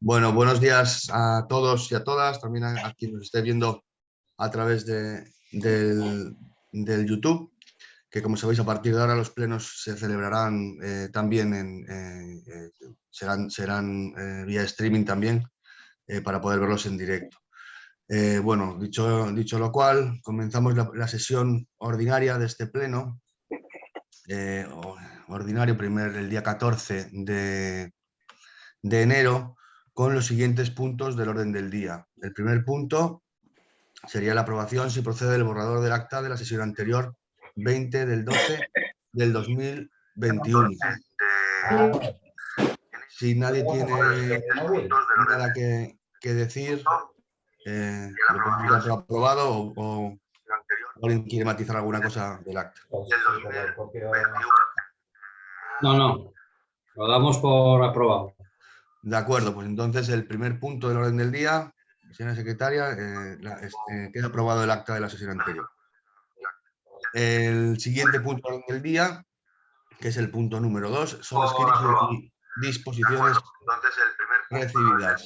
Bueno, buenos días a todos y a todas, también a quien nos esté viendo a través del YouTube, que como sabéis a partir de ahora los plenos se celebrarán también, serán vía streaming también para poder verlos en directo. Bueno, dicho lo cual, comenzamos la sesión ordinaria de este pleno, ordinario el día 14 de enero, con los siguientes puntos del orden del día. El primer punto sería la aprobación, si procede, del borrador del acta de la sesión anterior, 20 del 12 del 2021. Si nadie tiene nada que decir, lo podemos dar por aprobado o alguien quiere matizar alguna cosa del acta. No, lo damos por aprobado. De acuerdo, pues entonces el primer punto del orden del día, señora secretaria, queda aprobado el acta de la sesión anterior. El siguiente punto del orden del día, que es el punto número 2, son escritos y disposiciones recibidas.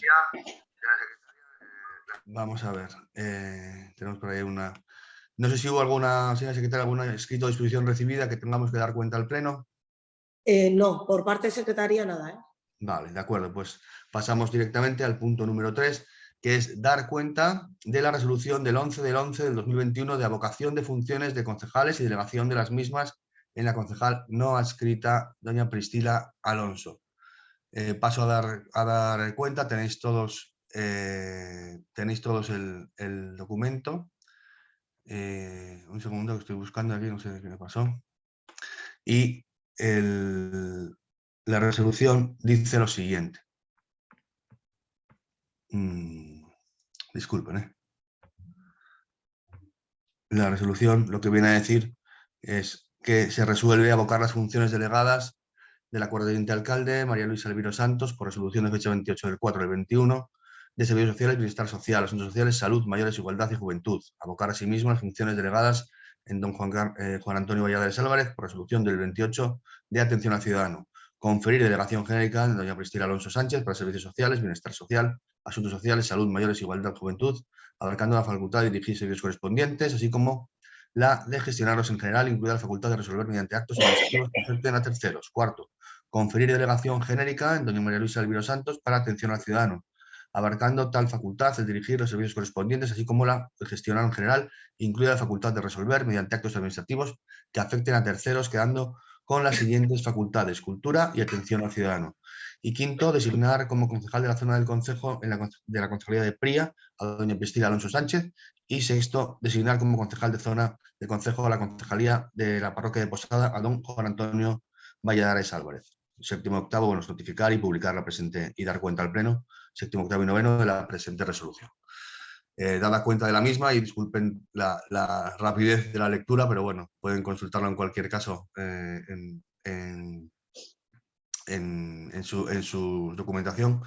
Vamos a ver, tenemos por ahí una... No sé si hubo alguna, señora secretaria, alguna escrito o disposición recibida que tengamos que dar cuenta al Pleno. No, por parte de secretaría nada. Vale, de acuerdo, pues pasamos directamente al punto número 3, que es dar cuenta de la resolución del 11 del 11 del 2021 de abocación de funciones de concejales y delegación de las mismas en la concejal no adscrita, doña Priscila Alonso. Paso a dar cuenta, tenéis todos el documento. Un segundo que estoy buscando aquí, no sé qué me pasó. Y la resolución dice lo siguiente. Disculpen. La resolución lo que viene a decir es que se resuelve abocar las funciones delegadas del acuerdante alcalde María Luisa Elviro Santos por resolución de fecha 28 del 4 del 21 de Servicios Sociales, Bienestar Social, Asuntos Sociales, Salud, Mayores, Igualdad y Juventud. Abocar asimismo las funciones delegadas en don Juan Antonio Valladares Álvarez por resolución del 28 de Atención al Ciudadano. Conferir delegación genérica en doña Priscila Alonso Sánchez para Servicios Sociales, Bienestar Social, Asuntos Sociales, Salud, Mayores, Igualdad y Juventud, abarcando la facultad de dirigir servicios correspondientes, así como la de gestionarlos en general, incluida la facultad de resolver mediante actos administrativos que afecten a terceros. Cuarto, conferir delegación genérica en doña María Luisa Elviro Santos para atención al ciudadano, abarcando tal facultad de dirigir los servicios correspondientes, así como la de gestionar en general, incluida la facultad de resolver mediante actos administrativos que afecten a terceros, quedando con las siguientes facultades: cultura y atención al ciudadano. Y quinto, designar como concejal de la zona del concejo de la concejalía de Pría a doña Priscila Alonso Sánchez. Y sexto, designar como concejal de zona de concejo a la concejalía de la parroquia de Posada a don Juan Antonio Valladares Álvarez. Séptimo y octavo, bueno, notificar y publicar la presente y dar cuenta al Pleno. Séptimo, octavo y noveno de la presente resolución. Dada cuenta de la misma, y disculpen la rapidez de la lectura, pero bueno, pueden consultarlo en cualquier caso en su documentación.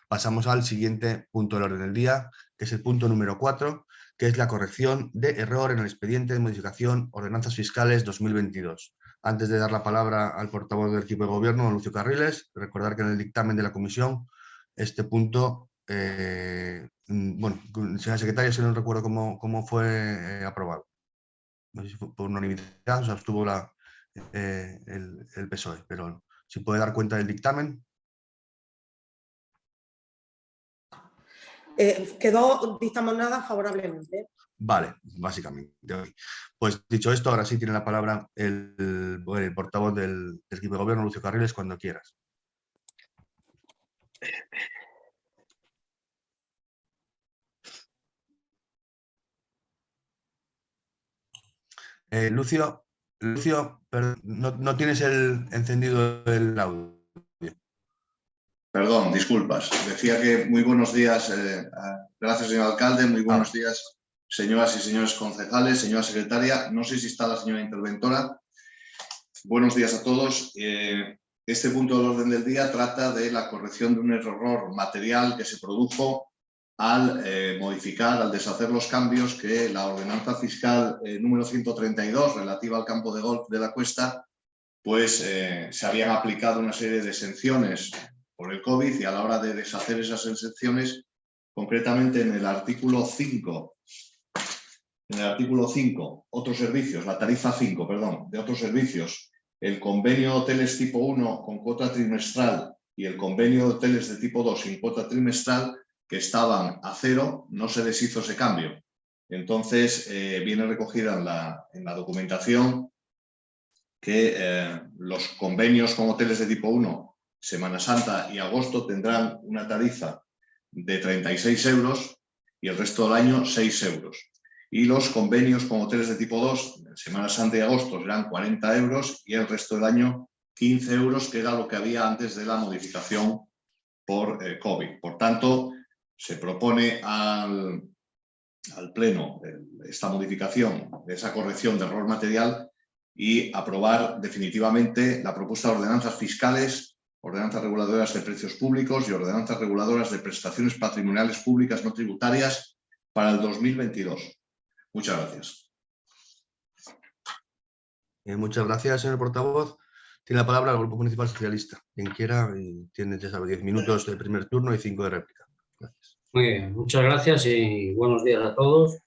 Pasamos al siguiente punto del orden del día, que es el punto número 4, que es la corrección de error en el expediente de modificación ordenanzas fiscales 2022. Antes de dar la palabra al portavoz del equipo de gobierno, Lucio Carriles, recordar que en el dictamen de la comisión este punto, bueno, señora secretaria, si no recuerdo cómo fue aprobado. No sé si fue por unanimidad o se abstuvo el PSOE, pero si puede dar cuenta del dictamen. Quedó dictaminada favorablemente. Vale, básicamente. Pues dicho esto, ahora sí tiene la palabra el portavoz del equipo de gobierno, Lucio Carriles, cuando quieras. Lucio, no tienes encendido el audio. Perdón, disculpas. Decía que muy buenos días. Gracias, señor alcalde. Muy buenos días, señoras y señores concejales, señora secretaria. No sé si está la señora interventora. Buenos días a todos. Este punto del orden del día trata de la corrección de un error material que se produjo al modificar, al deshacer los cambios que la ordenanza fiscal número 132, relativa al campo de golf de la Cuesta, pues se habían aplicado una serie de exenciones por el COVID, y a la hora de deshacer esas exenciones, concretamente en el artículo 5, otros servicios, la tarifa 5, perdón, de otros servicios, el convenio de hoteles tipo 1 con cuota trimestral y el convenio de hoteles de tipo 2 sin cuota trimestral, que estaban a 0, no se les hizo ese cambio. Entonces, viene recogida en la documentación que los convenios con hoteles de tipo 1, Semana Santa y agosto, tendrán una tarifa de 36 euros y el resto del año 6 euros. Y los convenios con hoteles de tipo 2, Semana Santa y agosto, serán 40 euros y el resto del año 15 euros, que era lo que había antes de la modificación por COVID. Por tanto, se propone al Pleno esta modificación, esa corrección de error material, y aprobar definitivamente la propuesta de ordenanzas fiscales, ordenanzas reguladoras de precios públicos y ordenanzas reguladoras de prestaciones patrimoniales públicas no tributarias para el 2022. Muchas gracias. Muchas gracias, señor portavoz. Tiene la palabra el Grupo Municipal Socialista. Quien quiera, y tiene, ya sabe, 10 minutos de primer turno y 5 de réplica. Gracias. Muy bien, muchas gracias y buenos días a todos.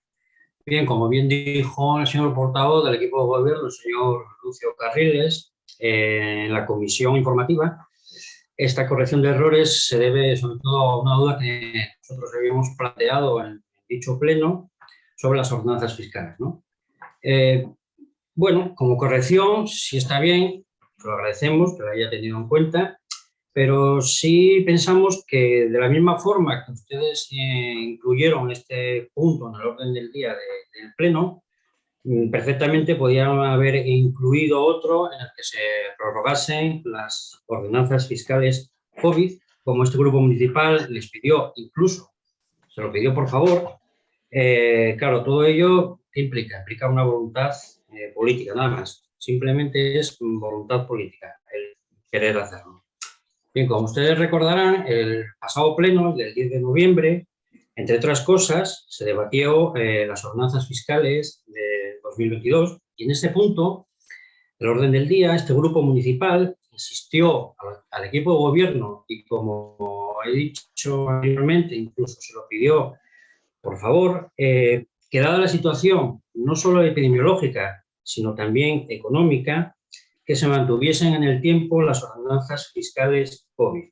Bien, como bien dijo el señor portavoz del equipo de gobierno, el señor Lucio Carriles, en la comisión informativa, esta corrección de errores se debe sobre todo a una duda que nosotros habíamos planteado en dicho pleno sobre las ordenanzas fiscales, ¿no? Bueno, como corrección, sí está bien, lo agradecemos que lo haya tenido en cuenta, pero sí pensamos que de la misma forma que ustedes incluyeron este punto en el orden del día del Pleno, perfectamente podían haber incluido otro en el que se prorrogasen las ordenanzas fiscales COVID, como este grupo municipal les pidió, incluso se lo pidió por favor. Claro, todo ello, ¿qué implica? Implica una voluntad política, nada más. Simplemente es voluntad política, el querer hacerlo. Bien, como ustedes recordarán, el pasado pleno, del 10 de noviembre, entre otras cosas, se debatió las ordenanzas fiscales de 2022 y en este punto, el orden del día, este grupo municipal insistió al equipo de gobierno y, como he dicho anteriormente, incluso se lo pidió, por favor, que dada la situación no solo epidemiológica, sino también económica, que se mantuviesen en el tiempo las ordenanzas fiscales COVID,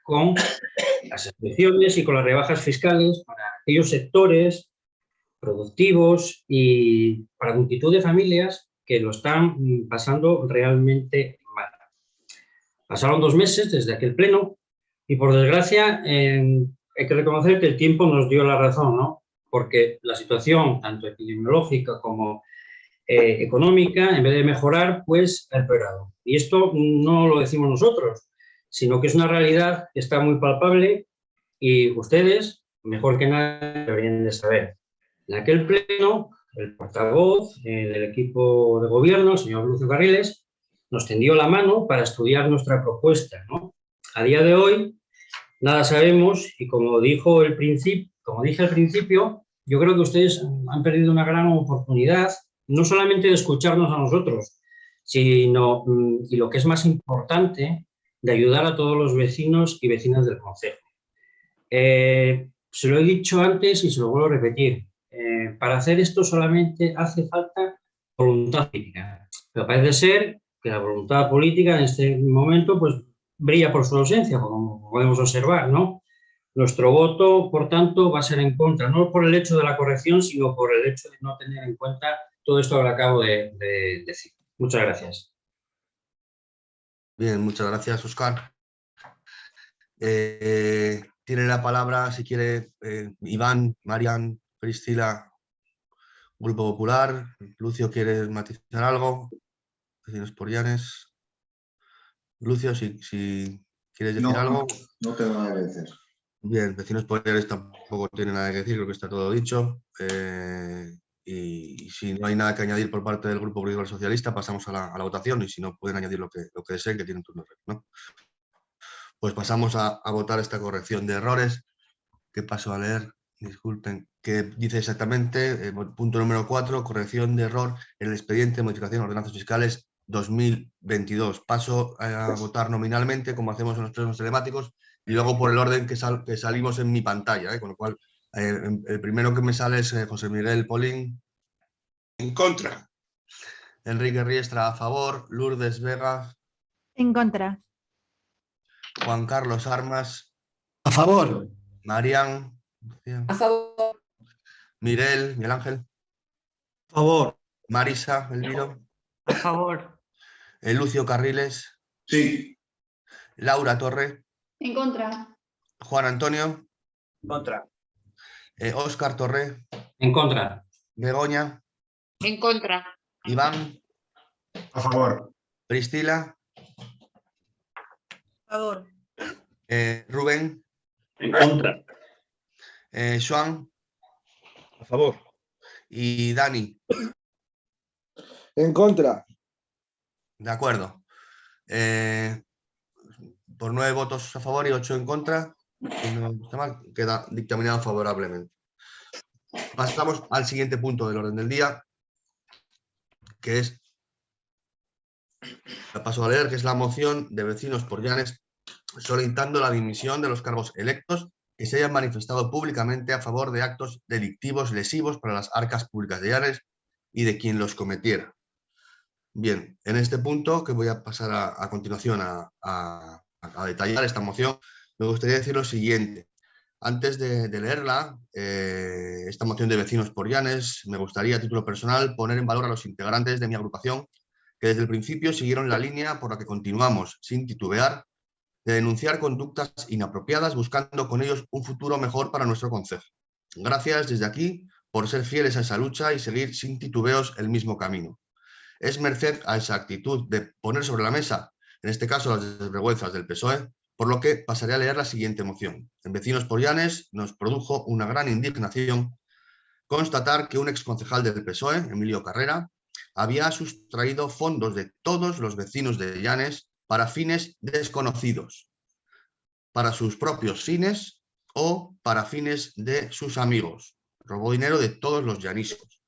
con las excepciones y con las rebajas fiscales para aquellos sectores productivos y para multitud de familias que lo están pasando realmente mal. Pasaron 2 meses desde aquel pleno y, por desgracia, hay que reconocer que el tiempo nos dio la razón, ¿no? Porque la situación, tanto epidemiológica como económica, en vez de mejorar, pues ha empeorado. Y esto no lo decimos nosotros, sino que es una realidad que está muy palpable y ustedes, mejor que nadie, deberían de saber. En aquel pleno, el portavoz del equipo de gobierno, el señor Lucio Carriles, nos tendió la mano para estudiar nuestra propuesta, ¿no? A día de hoy, nada sabemos y como dije al principio, yo creo que ustedes han perdido una gran oportunidad, no solamente de escucharnos a nosotros, sino, y lo que es más importante, de ayudar a todos los vecinos y vecinas del concejo. Se lo he dicho antes y se lo vuelvo a repetir. Para hacer esto solamente hace falta voluntad política. Pero parece ser que la voluntad política en este momento pues, brilla por su ausencia, como podemos observar, ¿no? Nuestro voto, por tanto, va a ser en contra, no por el hecho de la corrección, sino por el hecho de no tener en cuenta todo esto que acabo de decir. Muchas gracias. Bien, muchas gracias, Óscar. Tiene la palabra, si quiere, Iván, Marian, Priscila, Grupo Popular. Lucio, ¿quieres matizar algo? Vecinos Porllanes. Lucio, si quieres decir algo. No tengo nada que decir. Bien, Vecinos Porllanes tampoco tiene nada que decir, creo que está todo dicho. Y si no hay nada que añadir por parte del Grupo Municipal Socialista, pasamos a la votación, y si no, pueden añadir lo que deseen, que tienen turno, ¿no? Pues pasamos a votar esta corrección de errores, que paso a leer, disculpen, que dice exactamente, punto número 4, corrección de error en el expediente de modificación de ordenanzas fiscales 2022. Paso a votar nominalmente, como hacemos en los plenos telemáticos, y luego por el orden que salimos en mi pantalla, con lo cual el primero que me sale es José Miguel Polín. En contra. Enrique Riestra a favor. Lourdes Vega. En contra. Juan Carlos Armas. A favor. Marián. A favor. Miguel Ángel. A favor. Marisa Elviro. A favor. Lucio Carriles. Sí. Laura Torre. En contra. Juan Antonio. En contra. Óscar Torre. En contra. Begoña. En contra. Iván. A favor. Priscila. A favor. Rubén. En contra. Joan. A favor. Y Dani. En contra. De acuerdo. Por 9 votos a favor y 8 en contra, queda dictaminado favorablemente. Pasamos al siguiente punto del orden del día, que es, la paso a leer, que es la moción de Vecinos por Llanes solicitando la dimisión de los cargos electos que se hayan manifestado públicamente a favor de actos delictivos lesivos para las arcas públicas de Llanes y de quien los cometiera. Bien, en este punto, que voy a pasar a continuación a detallar esta moción, me gustaría decir lo siguiente. Antes de leerla, esta moción de Vecinos por Llanes, me gustaría a título personal poner en valor a los integrantes de mi agrupación que desde el principio siguieron la línea por la que continuamos, sin titubear, de denunciar conductas inapropiadas, buscando con ellos un futuro mejor para nuestro concejo. Gracias desde aquí por ser fieles a esa lucha y seguir sin titubeos el mismo camino. Es merced a esa actitud de poner sobre la mesa, en este caso las desvergüenzas del PSOE, por lo que pasaré a leer la siguiente moción. En Vecinos por Llanes nos produjo una gran indignación constatar que un exconcejal del PSOE, Emilio Carrera, había sustraído fondos de todos los vecinos de Llanes para fines desconocidos, para sus propios fines o para fines de sus amigos. Robó dinero de todos los llaniscos.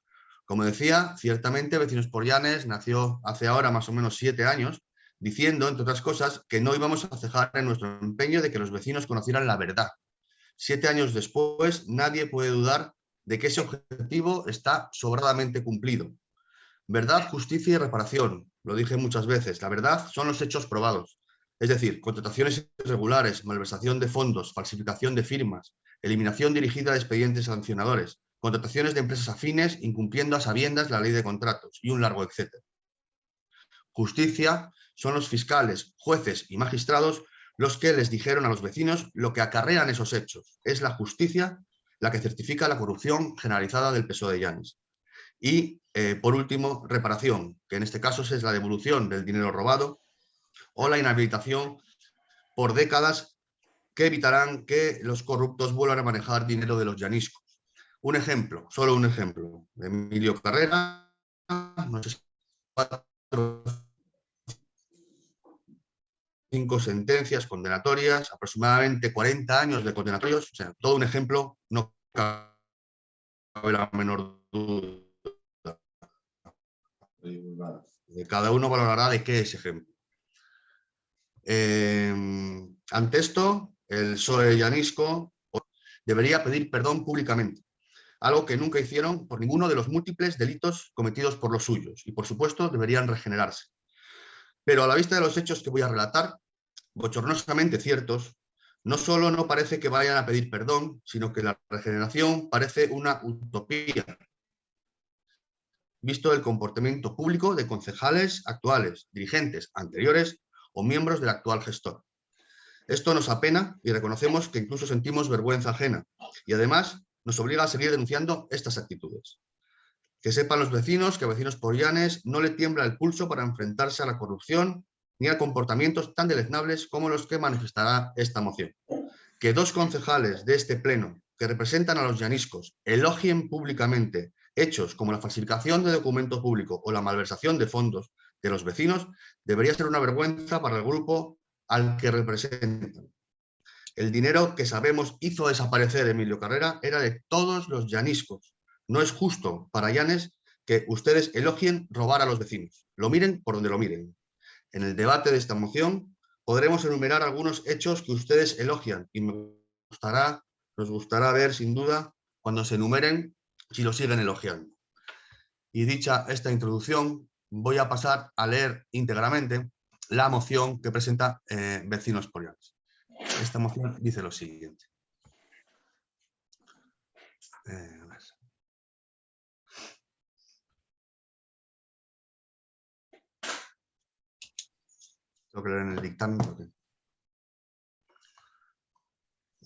Como decía, ciertamente Vecinos por Llanes nació hace ahora más o menos 7 años, diciendo, entre otras cosas, que no íbamos a cejar en nuestro empeño de que los vecinos conocieran la verdad. 7 años después, nadie puede dudar de que ese objetivo está sobradamente cumplido. Verdad, justicia y reparación. Lo dije muchas veces. La verdad son los hechos probados. Es decir, contrataciones irregulares, malversación de fondos, falsificación de firmas, eliminación dirigida de expedientes sancionadores, contrataciones de empresas afines incumpliendo a sabiendas la ley de contratos y un largo etcétera. Justicia son los fiscales, jueces y magistrados los que les dijeron a los vecinos lo que acarrean esos hechos. Es la justicia la que certifica la corrupción generalizada del PSOE de Llanes. Y, por último, reparación, que en este caso es la devolución del dinero robado o la inhabilitación por décadas que evitarán que los corruptos vuelvan a manejar dinero de los llaniscos. Un ejemplo, solo un ejemplo. Emilio Carrera, no sé si 4 o 5 sentencias condenatorias, aproximadamente 40 años de condenatorios, o sea, todo un ejemplo, no cabe la menor duda. Cada uno valorará de qué es ejemplo. Ante esto, el PSOE llanisco debería pedir perdón públicamente, algo que nunca hicieron por ninguno de los múltiples delitos cometidos por los suyos, y por supuesto deberían regenerarse. Pero a la vista de los hechos que voy a relatar, bochornosamente ciertos, no solo no parece que vayan a pedir perdón, sino que la regeneración parece una utopía, visto el comportamiento público de concejales actuales, dirigentes anteriores o miembros del actual gestor. Esto nos apena y reconocemos que incluso sentimos vergüenza ajena y además nos obliga a seguir denunciando estas actitudes. Que sepan los vecinos que a Vecinos por Llanes no le tiembla el pulso para enfrentarse a la corrupción ni a comportamientos tan deleznables como los que manifestará esta moción. Que 2 concejales de este pleno que representan a los llaniscos elogien públicamente hechos como la falsificación de documento público o la malversación de fondos de los vecinos debería ser una vergüenza para el grupo al que representan. El dinero que sabemos hizo desaparecer Emilio Carrera era de todos los llaniscos. No es justo para Llanes que ustedes elogien robar a los vecinos. Lo miren por donde lo miren. En el debate de esta moción podremos enumerar algunos hechos que ustedes elogian y nos gustará ver, sin duda, cuando se enumeren, si lo siguen elogiando. Y dicha esta introducción, voy a pasar a leer íntegramente la moción que presenta Vecinos Porrianes. Esta moción dice lo siguiente. Tengo que leer en el dictamen. Porque...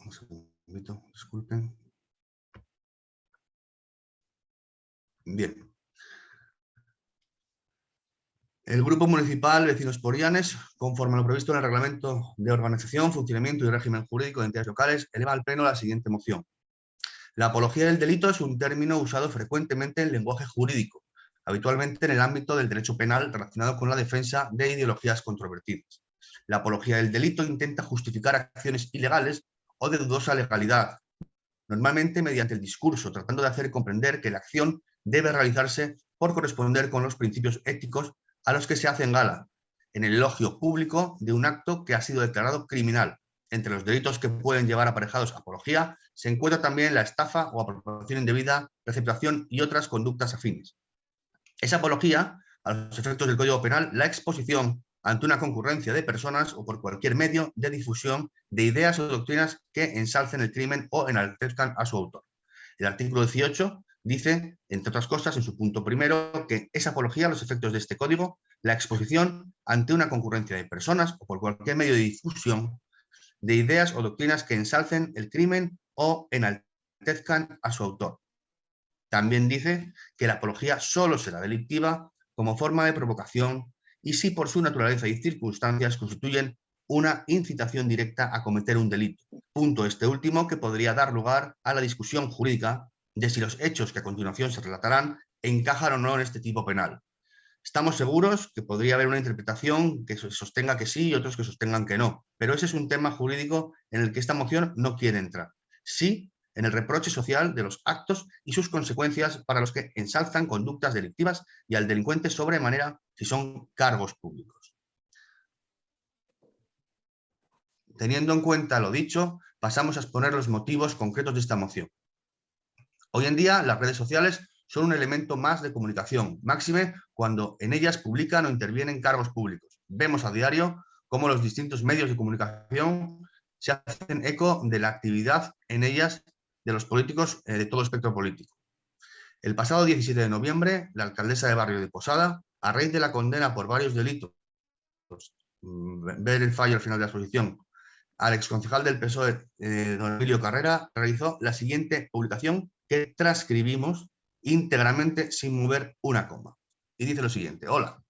Un segundito, disculpen. Bien. El Grupo Municipal Vecinos Porrianes, conforme a lo previsto en el Reglamento de Organización, Funcionamiento y Régimen Jurídico de Entidades Locales, eleva al Pleno la siguiente moción. La apología del delito es un término usado frecuentemente en lenguaje jurídico, habitualmente en el ámbito del derecho penal relacionado con la defensa de ideologías controvertidas. La apología del delito intenta justificar acciones ilegales o de dudosa legalidad, normalmente mediante el discurso, tratando de hacer comprender que la acción debe realizarse por corresponder con los principios éticos a los que se hacen gala, en el elogio público de un acto que ha sido declarado criminal. Entre los delitos que pueden llevar aparejados apología se encuentra también la estafa o apropiación indebida, receptación y otras conductas afines. Esa apología, a los efectos del Código Penal, la exposición ante una concurrencia de personas o por cualquier medio de difusión de ideas o doctrinas que ensalcen el crimen o enaltezcan a su autor. El artículo 18 dice, entre otras cosas, en su punto primero, que es apología a los efectos de este código la exposición ante una concurrencia de personas o por cualquier medio de difusión de ideas o doctrinas que ensalcen el crimen o enaltezcan a su autor. También dice que la apología solo será delictiva como forma de provocación y si por su naturaleza y circunstancias constituyen una incitación directa a cometer un delito. Punto este último que podría dar lugar a la discusión jurídica de si los hechos que a continuación se relatarán encajan o no en este tipo penal. Estamos seguros que podría haber una interpretación que sostenga que sí y otros que sostengan que no, pero ese es un tema jurídico en el que esta moción no quiere entrar. Sí en el reproche social de los actos y sus consecuencias para los que ensalzan conductas delictivas y al delincuente sobremanera si son cargos públicos. Teniendo en cuenta lo dicho, pasamos a exponer los motivos concretos de esta moción. Hoy en día las redes sociales son un elemento más de comunicación, máxime cuando en ellas publican o intervienen cargos públicos. Vemos a diario cómo los distintos medios de comunicación se hacen eco de la actividad en ellas de los políticos de todo espectro político. El pasado 17 de noviembre, la alcaldesa de Barrio de Posada, a raíz de la condena por varios delitos, ver el fallo al final de la exposición, al exconcejal del PSOE, don Emilio Carrera, realizó la siguiente publicación que transcribimos íntegramente sin mover una coma. Y dice lo siguiente: hola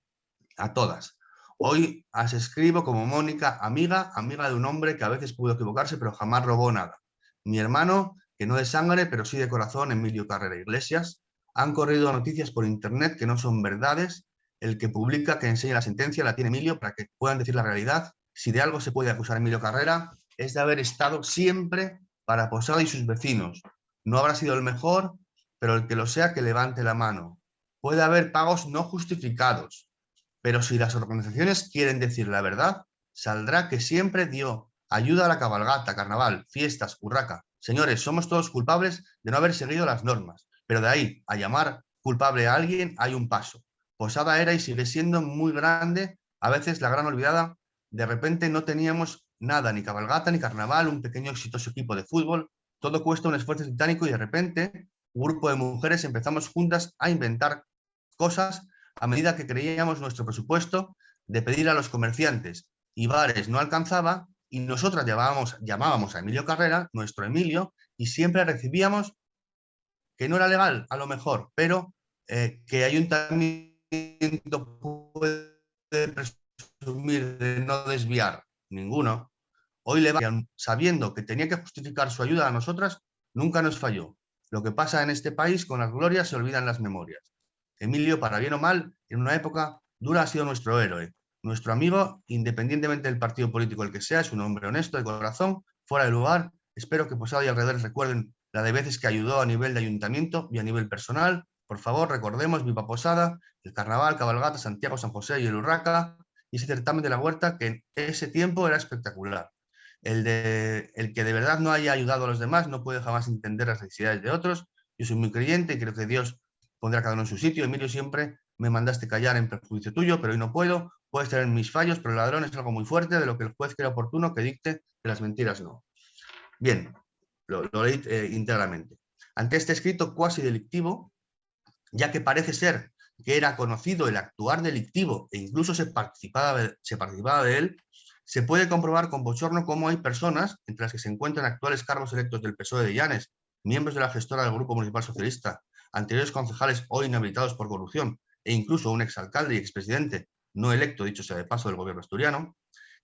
a todas. Hoy os escribo como Mónica, amiga de un hombre que a veces pudo equivocarse pero jamás robó nada. Mi hermano, que no de sangre pero sí de corazón, Emilio Carrera Iglesias. Han corrido noticias por internet que no son verdades. El que publica que enseña la sentencia la tiene Emilio para que puedan decir la realidad. Si de algo se puede acusar a Emilio Carrera es de haber estado siempre para Posada y sus vecinos. No habrá sido el mejor, pero el que lo sea que levante la mano. Puede haber pagos no justificados, pero si las organizaciones quieren decir la verdad, saldrá que siempre dio ayuda a la cabalgata, carnaval, fiestas, urraca. Señores, somos todos culpables de no haber seguido las normas, pero de ahí a llamar culpable a alguien hay un paso. Posada era y sigue siendo muy grande, a veces la gran olvidada. De repente no teníamos nada, ni cabalgata, ni carnaval, un pequeño exitoso equipo de fútbol. Todo cuesta un esfuerzo titánico y de repente un grupo de mujeres empezamos juntas a inventar cosas a medida que creíamos nuestro presupuesto de pedir a los comerciantes y bares no alcanzaba y nosotras llamábamos a Emilio Carrera, nuestro Emilio, y siempre recibíamos que no era legal a lo mejor, pero que ayuntamiento puede presumir de no desviar ninguno. Hoy le van sabiendo que tenía que justificar su ayuda a nosotras, nunca nos falló. Lo que pasa en este país, con las glorias se olvidan las memorias. Emilio, para bien o mal, en una época dura ha sido nuestro héroe, nuestro amigo, independientemente del partido político el que sea, es un hombre honesto, de corazón, fuera de lugar. Espero que Posada y alrededores recuerden la de veces que ayudó a nivel de ayuntamiento y a nivel personal. Por favor, recordemos Viva Posada, el Carnaval, Cabalgata, Santiago, San José y el Urraca, y ese certamen de la huerta que en ese tiempo era espectacular. El que de verdad no haya ayudado a los demás no puede jamás entender las necesidades de otros. Yo soy muy creyente y creo que Dios pondrá a cada uno en su sitio. Emilio, siempre me mandaste callar en perjuicio tuyo, pero hoy no puedo. Puedes tener mis fallos, pero el ladrón es algo muy fuerte, de lo que el juez crea oportuno que dicte, que las mentiras no. Bien, lo leí íntegramente. Ante este escrito cuasi delictivo, ya que parece ser que era conocido el actuar delictivo e incluso se participaba de él, se puede comprobar con bochorno cómo hay personas, entre las que se encuentran actuales cargos electos del PSOE de Llanes, miembros de la gestora del Grupo Municipal Socialista, anteriores concejales hoy inhabilitados por corrupción, e incluso un exalcalde y expresidente no electo, dicho sea de paso, del gobierno asturiano,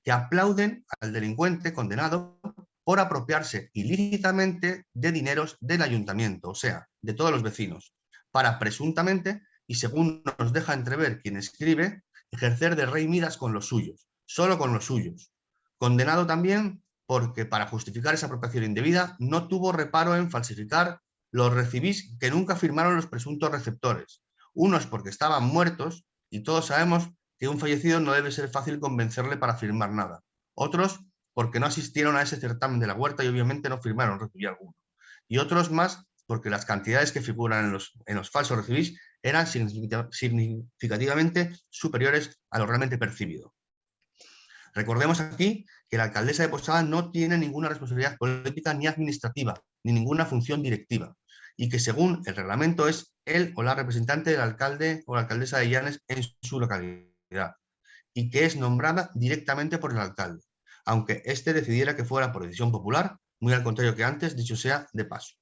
que aplauden al delincuente condenado por apropiarse ilícitamente de dineros del ayuntamiento, o sea, de todos los vecinos, para presuntamente, y según nos deja entrever quien escribe, ejercer de rey Midas con los suyos, solo con los suyos. Condenado también porque para justificar esa apropiación indebida no tuvo reparo en falsificar los recibís que nunca firmaron los presuntos receptores, unos porque estaban muertos, y todos sabemos que un fallecido no debe ser fácil convencerle para firmar nada, otros porque no asistieron a ese certamen de la huerta y obviamente no firmaron recibí alguno, y otros más porque las cantidades que figuran en los falsos recibís eran significativamente superiores a lo realmente percibido. Recordemos aquí que la alcaldesa de Posada no tiene ninguna responsabilidad política ni administrativa, ni ninguna función directiva, y que según el reglamento es él o la representante del alcalde o la alcaldesa de Llanes en su localidad, y que es nombrada directamente por el alcalde, aunque éste decidiera que fuera por decisión popular, muy al contrario que antes, dicho sea de paso.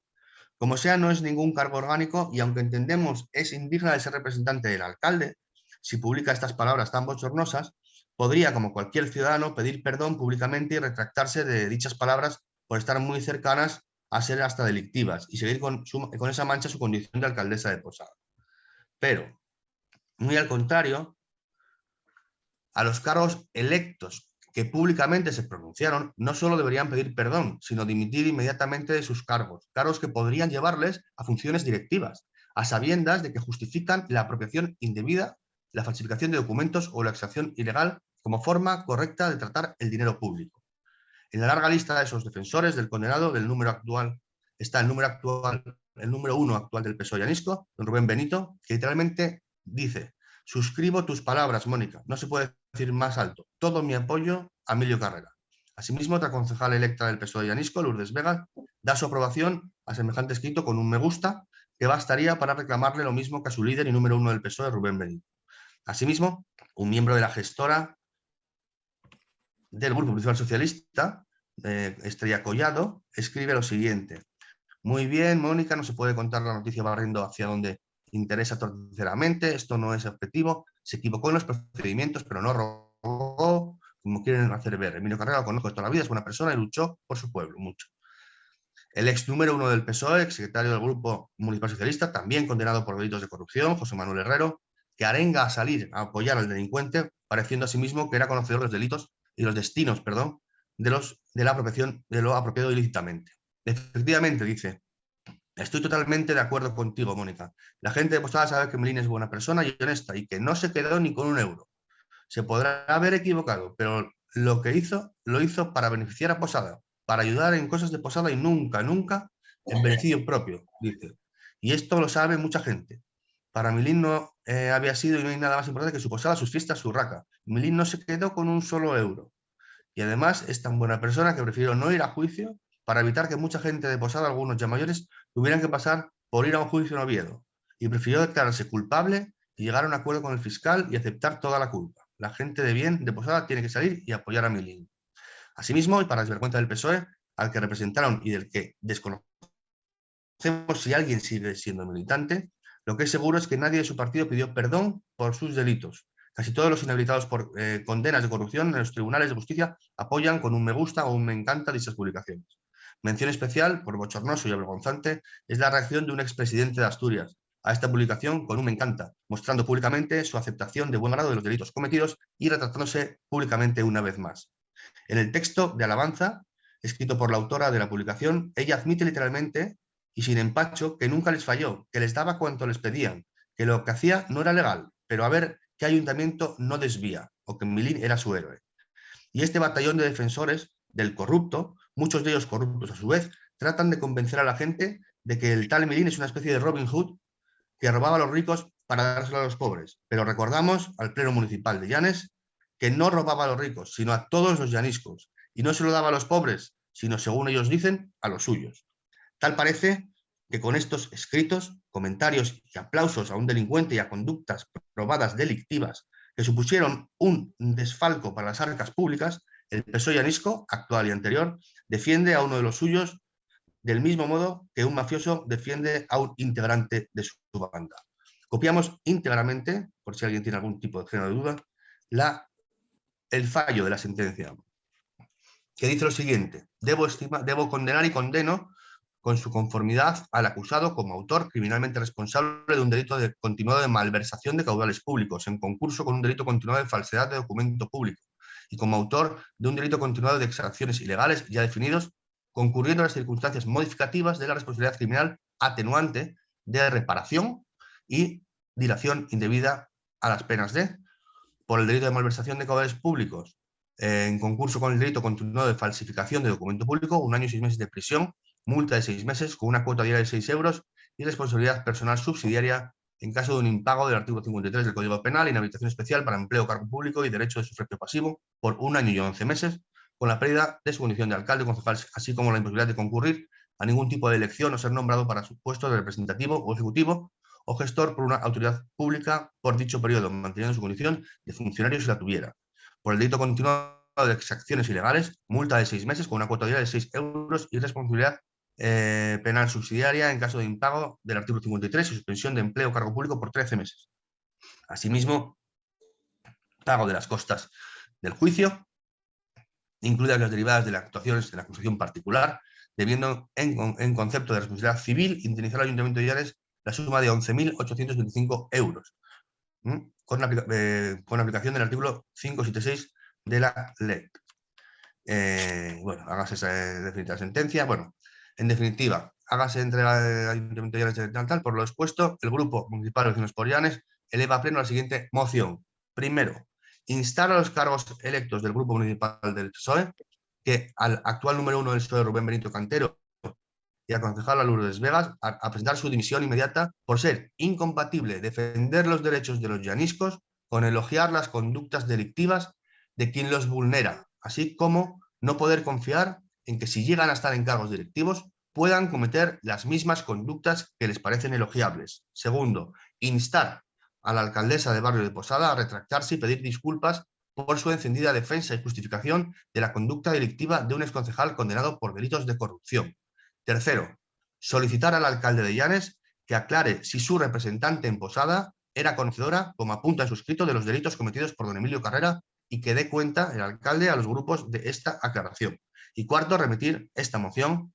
Como sea, no es ningún cargo orgánico y aunque entendemos es indigna de ser representante del alcalde, si publica estas palabras tan bochornosas, podría, como cualquier ciudadano, pedir perdón públicamente y retractarse de dichas palabras por estar muy cercanas a ser hasta delictivas y seguir con esa mancha su condición de alcaldesa de Posada. Pero, muy al contrario, a los cargos electos que públicamente se pronunciaron no solo deberían pedir perdón, sino dimitir inmediatamente de sus cargos, cargos que podrían llevarles a funciones directivas, a sabiendas de que justifican la apropiación indebida, la falsificación de documentos o la exacción ilegal como forma correcta de tratar el dinero público. En la larga lista de esos defensores del condenado del número actual está el número 1 actual del PSOE llanisco, don Rubén Benito, que literalmente dice: suscribo tus palabras, Mónica, no se puede decir más alto, todo mi apoyo a Emilio Carrera. Asimismo, otra concejal electa del PSOE llanisco, Lourdes Vega, da su aprobación a semejante escrito con un me gusta que bastaría para reclamarle lo mismo que a su líder y número 1 del PSOE, Rubén Benito. Asimismo, un miembro de la gestora del Grupo Municipal Socialista, Estrella Collado, escribe lo siguiente: muy bien, Mónica, no se puede contar la noticia barriendo hacia donde interesa torceramente, esto no es objetivo, se equivocó en los procedimientos, pero no robó, como quieren hacer ver. Emilio Carrera lo conozco de toda la vida, es buena persona y luchó por su pueblo, mucho. El ex número 1 del PSOE, ex secretario del Grupo Municipal Socialista, también condenado por delitos de corrupción, José Manuel Herrero, que arenga a salir a apoyar al delincuente, pareciendo a sí mismo que era conocedor de los delitos y los destinos, de la apropiación de lo apropiado ilícitamente. Efectivamente, dice: estoy totalmente de acuerdo contigo, Mónica. La gente de Posada sabe que Melín es buena persona y honesta y que no se quedó ni con un euro. Se podrá haber equivocado, pero lo que hizo, lo hizo para beneficiar a Posada, para ayudar en cosas de Posada y nunca, nunca en beneficio propio, dice. Y esto lo sabe mucha gente. Para Melín no había sido y no hay nada más importante que su Posada, sus fiestas, su raca. Melín no se quedó con un solo euro. Y además es tan buena persona que prefirió no ir a juicio para evitar que mucha gente de Posada, algunos ya mayores, tuvieran que pasar por ir a un juicio en Oviedo. Y prefirió declararse culpable y llegar a un acuerdo con el fiscal y aceptar toda la culpa. La gente de bien de Posada tiene que salir y apoyar a Melín. Asimismo, y para desvergüenza del PSOE, al que representaron y del que desconocemos si alguien sigue siendo militante, lo que es seguro es que nadie de su partido pidió perdón por sus delitos. Casi todos los inhabilitados por condenas de corrupción en los tribunales de justicia apoyan con un me gusta o un me encanta dichas publicaciones. Mención especial, por bochornoso y avergonzante, es la reacción de un expresidente de Asturias a esta publicación con un me encanta, mostrando públicamente su aceptación de buen grado de los delitos cometidos y retratándose públicamente una vez más. En el texto de alabanza, escrito por la autora de la publicación, ella admite literalmente y sin empacho, que nunca les falló, que les daba cuanto les pedían, que lo que hacía no era legal, pero a ver qué ayuntamiento no desvía, o que Milín era su héroe. Y este batallón de defensores del corrupto, muchos de ellos corruptos a su vez, tratan de convencer a la gente de que el tal Milín es una especie de Robin Hood que robaba a los ricos para dárselo a los pobres. Pero recordamos al Pleno Municipal de Llanes que no robaba a los ricos, sino a todos los llaniscos, y no se lo daba a los pobres, sino, según ellos dicen, a los suyos. Tal parece que con estos escritos, comentarios y aplausos a un delincuente y a conductas probadas delictivas que supusieron un desfalco para las arcas públicas, el PSOE llanisco, actual y anterior, defiende a uno de los suyos del mismo modo que un mafioso defiende a un integrante de su banda. Copiamos íntegramente, por si alguien tiene algún tipo de género de duda, el fallo de la sentencia, que dice lo siguiente: debo condenar y condeno con su conformidad al acusado como autor criminalmente responsable de un delito continuado de malversación de caudales públicos, en concurso con un delito continuado de falsedad de documento público, y como autor de un delito continuado de exacciones ilegales ya definidos, concurriendo las circunstancias modificativas de la responsabilidad criminal atenuante de reparación y dilación indebida a las penas de, por el delito de malversación de caudales públicos, en concurso con el delito continuado de falsificación de documento público, 1 año y 6 meses de prisión, multa de 6 meses con una cuota diaria de 6 euros y responsabilidad personal subsidiaria en caso de un impago del artículo 53 del Código Penal, inhabilitación especial para empleo, cargo público y derecho de sufragio pasivo por 1 año y 11 meses, con la pérdida de su condición de alcalde o concejal, así como la imposibilidad de concurrir a ningún tipo de elección o ser nombrado para su puesto de representativo o ejecutivo o gestor por una autoridad pública por dicho periodo, manteniendo su condición de funcionario si la tuviera. Por el delito continuado de exacciones ilegales, multa de 6 meses con una cuota diaria de 6 euros y responsabilidad penal subsidiaria en caso de impago del artículo 53 y suspensión de empleo o cargo público por 13 meses. Asimismo, pago de las costas del juicio, incluidas las derivadas de las actuaciones de la acusación particular, debiendo en concepto de responsabilidad civil indemnizar al Ayuntamiento de Llanes la suma de 11.825 euros, con aplicación del artículo 576 de la ley. Bueno, hágase esa definitiva sentencia. Bueno, en definitiva, hágase entre el Ayuntamiento de Llanes tal. Por lo expuesto, el Grupo Municipal de Vecinos por Llanes eleva a pleno la siguiente moción. Primero, instar a los cargos electos del Grupo Municipal del PSOE que al actual número 1 del PSOE, Rubén Benito Cantero, y a concejal Lourdes Vegas a presentar su dimisión inmediata por ser incompatible defender los derechos de los llaniscos con elogiar las conductas delictivas de quien los vulnera, así como no poder confiar en que si llegan a estar en cargos directivos puedan cometer las mismas conductas que les parecen elogiables. Segundo, instar a la alcaldesa de Barrio de Posada a retractarse y pedir disculpas por su encendida defensa y justificación de la conducta delictiva de un exconcejal condenado por delitos de corrupción. Tercero, solicitar al alcalde de Llanes que aclare si su representante en Posada era conocedora, como apunta en su escrito, de los delitos cometidos por don Emilio Carrera y que dé cuenta el alcalde a los grupos de esta aclaración. Y cuarto, remitir esta moción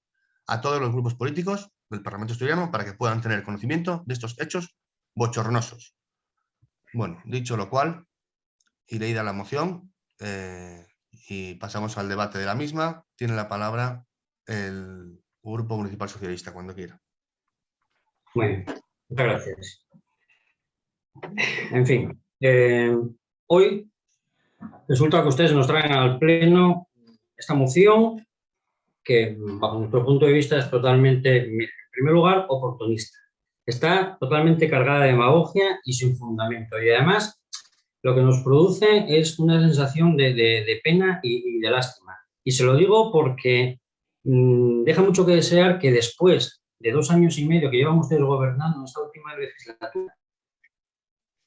a todos los grupos políticos del Parlamento Asturiano para que puedan tener conocimiento de estos hechos bochornosos. Bueno, dicho lo cual, y leída la moción, y pasamos al debate de la misma. Tiene la palabra el Grupo Municipal Socialista, cuando quiera. Muy bien, muchas gracias. En fin, hoy resulta que ustedes nos traen al Pleno esta moción que, bajo nuestro punto de vista, es totalmente, en primer lugar, oportunista. Está totalmente cargada de demagogia y sin fundamento. Y además, lo que nos produce es una sensación de pena y de lástima. Y se lo digo porque deja mucho que desear que después de 2 años y medio que llevan ustedes gobernando en esta última legislatura,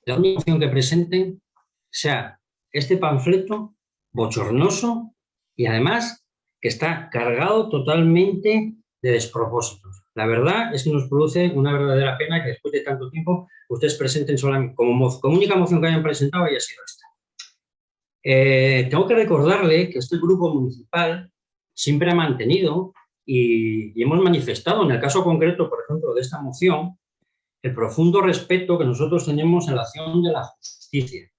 la única moción que presenten sea este panfleto bochornoso y además que está cargado totalmente de despropósitos. La verdad es que nos produce una verdadera pena que después de tanto tiempo ustedes presenten solamente como única moción que hayan presentado haya sido esta. Tengo que recordarle que este grupo municipal siempre ha mantenido y hemos manifestado en el caso concreto, por ejemplo, de esta moción, el profundo respeto que nosotros tenemos en la acción de la justicia.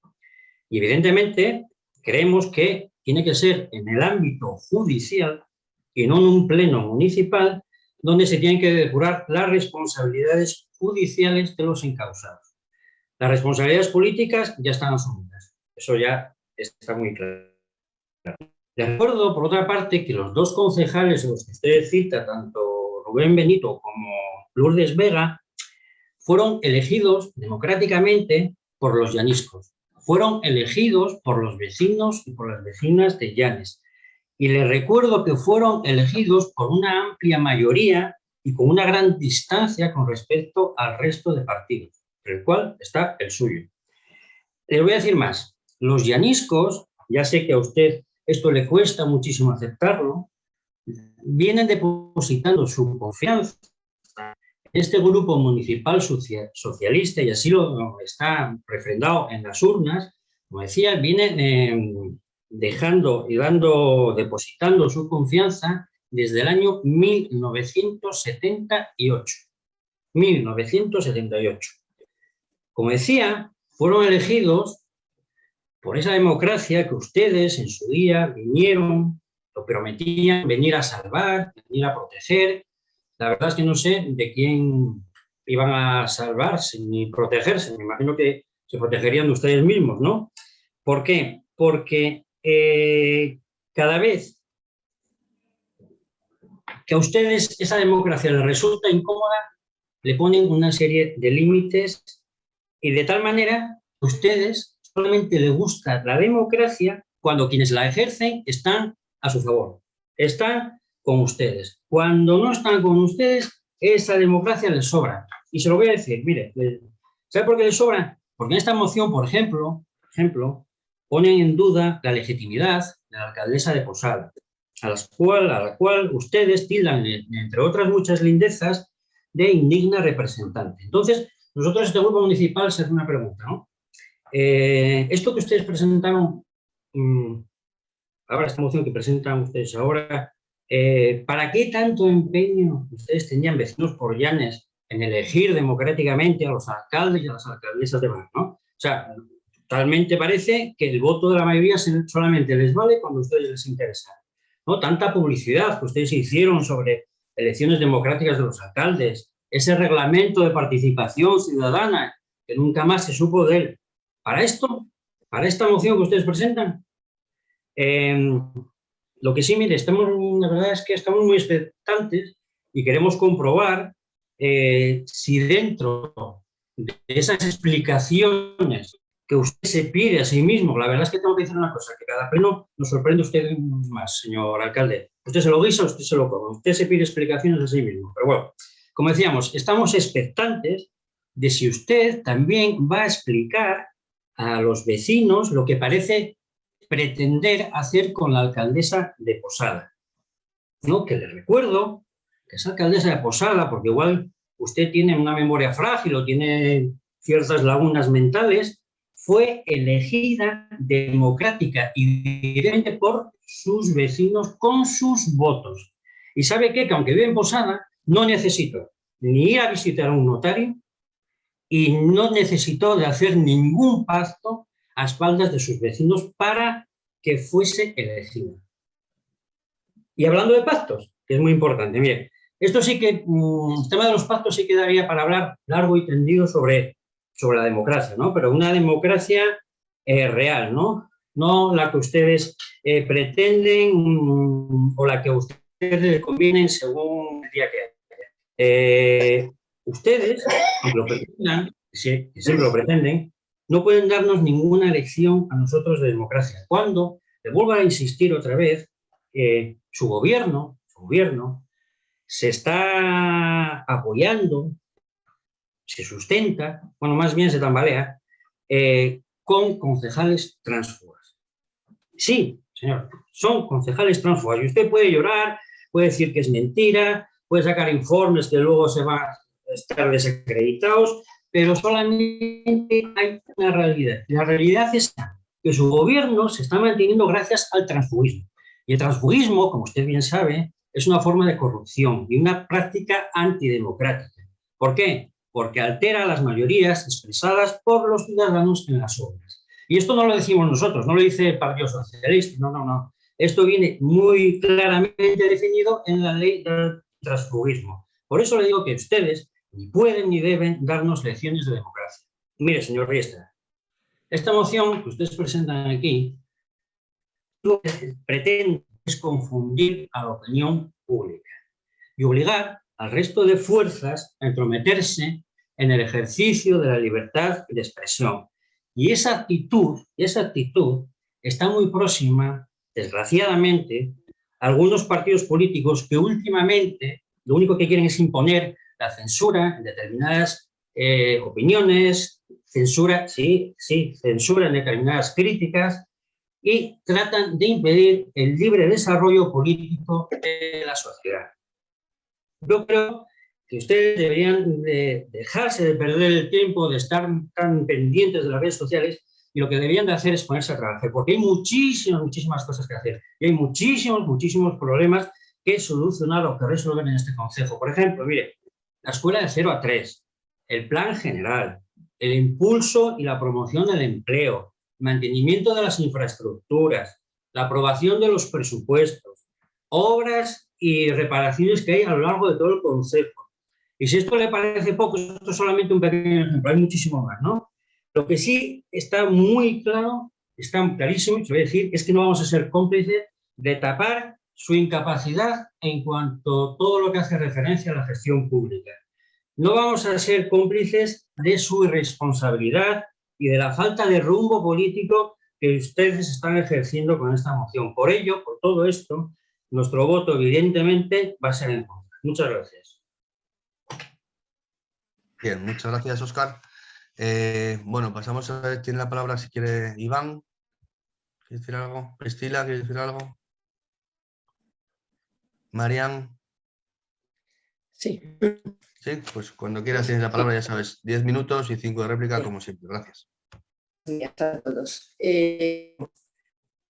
Y evidentemente creemos que tiene que ser en el ámbito judicial y no en un pleno municipal donde se tienen que depurar las responsabilidades judiciales de los encausados. Las responsabilidades políticas ya están asumidas, eso ya está muy claro. De acuerdo, por otra parte, que los dos concejales de los que usted cita, tanto Rubén Benito como Lourdes Vega, fueron elegidos democráticamente por los llaniscos, fueron elegidos por los vecinos y por las vecinas de Llanes. Y les recuerdo que fueron elegidos por una amplia mayoría y con una gran distancia con respecto al resto de partidos, entre el cual está el suyo. Les voy a decir más. Los llaniscos, ya sé que a usted esto le cuesta muchísimo aceptarlo, vienen depositando su confianza en este grupo municipal socialista, y así lo está refrendado en las urnas. Como decía, vienen dejando y depositando su confianza desde el año 1978. 1978. Como decía, fueron elegidos por esa democracia que ustedes en su día vinieron, lo prometían, venir a salvar, venir a proteger. La verdad es que no sé de quién iban a salvarse ni protegerse. Me imagino que se protegerían de ustedes mismos, ¿no? ¿Por qué? Porque cada vez que a ustedes esa democracia les resulta incómoda, le ponen una serie de límites y de tal manera que a ustedes solamente les gusta la democracia cuando quienes la ejercen están a su favor, están con ustedes. Cuando no están con ustedes, esa democracia les sobra. Y se lo voy a decir, mire, ¿sabe por qué les sobra? Porque en esta moción, por ejemplo, ponen en duda la legitimidad de la alcaldesa de Posada, a la cual ustedes tildan, entre otras muchas lindezas, de indigna representante. Entonces, nosotros, este grupo municipal, se hace una pregunta, ¿no? Esto que ustedes presentaron, ahora esta moción que presentan ustedes ahora, ¿para qué tanto empeño ustedes tenían, vecinos por Llanes, en elegir democráticamente a los alcaldes y a las alcaldesas de Llanes, ¿no? O sea, totalmente parece que el voto de la mayoría solamente les vale cuando a ustedes les interesa, ¿no? Tanta publicidad que ustedes hicieron sobre elecciones democráticas de los alcaldes, ese reglamento de participación ciudadana que nunca más se supo de él. Para esto, para esta moción que ustedes presentan, lo que sí, mire, la verdad es que estamos muy expectantes y queremos comprobar si dentro de esas explicaciones que usted se pide a sí mismo, la verdad es que tengo que decir una cosa, que cada pleno nos sorprende usted más, señor alcalde. Usted se lo guisa, usted se lo come, usted se pide explicaciones a sí mismo. Pero bueno, como decíamos, estamos expectantes de si usted también va a explicar a los vecinos lo que parece pretender hacer con la alcaldesa de Posada, ¿no? Que les recuerdo que esa alcaldesa de Posada, porque igual usted tiene una memoria frágil o tiene ciertas lagunas mentales, fue elegida democrática y directamente por sus vecinos con sus votos. ¿Y sabe qué? Que aunque vive en Posada, no necesitó ni ir a visitar a un notario y no necesitó de hacer ningún pacto a espaldas de sus vecinos para que fuese elegida. Y hablando de pactos, que es muy importante, mire, esto sí que, el tema de los pactos sí que daría para hablar largo y tendido sobre la democracia, ¿no? Pero una democracia real, ¿no? No la que ustedes pretenden o la que a ustedes les conviene según el día que haya. Ustedes, aunque lo pretendan, que siempre lo pretenden, no pueden darnos ninguna lección a nosotros de democracia. Cuando, le vuelvo a insistir otra vez, su gobierno se está apoyando, se sustenta, bueno, más bien se tambalea, con concejales tránsfugas. Sí, señor, son concejales tránsfugas. Y usted puede llorar, puede decir que es mentira, puede sacar informes que luego se van a estar desacreditados, pero solamente hay una realidad. La realidad es que su gobierno se está manteniendo gracias al transfugismo. Y el transfugismo, como usted bien sabe, es una forma de corrupción y una práctica antidemocrática. ¿Por qué? Porque altera las mayorías expresadas por los ciudadanos en las urnas. Y esto no lo decimos nosotros, no lo dice el Partido Socialista, no. Esto viene muy claramente definido en la ley transfugismo. Por eso le digo que ustedes ni pueden ni deben darnos lecciones de democracia. Mire, señor Riestra, esta moción que ustedes presentan aquí lo que pretende es confundir a la opinión pública y obligar al resto de fuerzas a entrometerse en el ejercicio de la libertad de expresión. Y esa actitud está muy próxima, desgraciadamente, a algunos partidos políticos que últimamente lo único que quieren es imponer la censura en determinadas opiniones, censura en determinadas críticas, y tratan de impedir el libre desarrollo político de la sociedad. Yo creo que ustedes deberían dejarse de perder el tiempo de estar tan pendientes de las redes sociales, y lo que deberían de hacer es ponerse a trabajar, porque hay muchísimas cosas que hacer y hay muchísimos problemas que solucionar o que resolver en este concejo. Por ejemplo, mire, la escuela de 0 a 3, el plan general, el impulso y la promoción del empleo, mantenimiento de las infraestructuras, la aprobación de los presupuestos, obras y reparaciones que hay a lo largo de todo el concejo. Y si esto le parece poco, esto es solamente un pequeño ejemplo, hay muchísimo más, ¿no? Lo que sí está muy claro, está clarísimo, y se voy a decir, es que no vamos a ser cómplices de tapar su incapacidad en cuanto a todo lo que hace referencia a la gestión pública. No vamos a ser cómplices de su irresponsabilidad y de la falta de rumbo político que ustedes están ejerciendo con esta moción. Por ello, por todo esto, nuestro voto evidentemente va a ser en contra. Muchas gracias. Bien, muchas gracias, Óscar. Bueno, pasamos a ver, tiene la palabra si quiere Iván. ¿Quiere decir algo? Priscila, ¿quiere decir algo? Marian. Sí. Sí, pues cuando quieras tienes la palabra, ya sabes, 10 minutos y 5 de réplica, como siempre. Gracias. Buenos días a todos.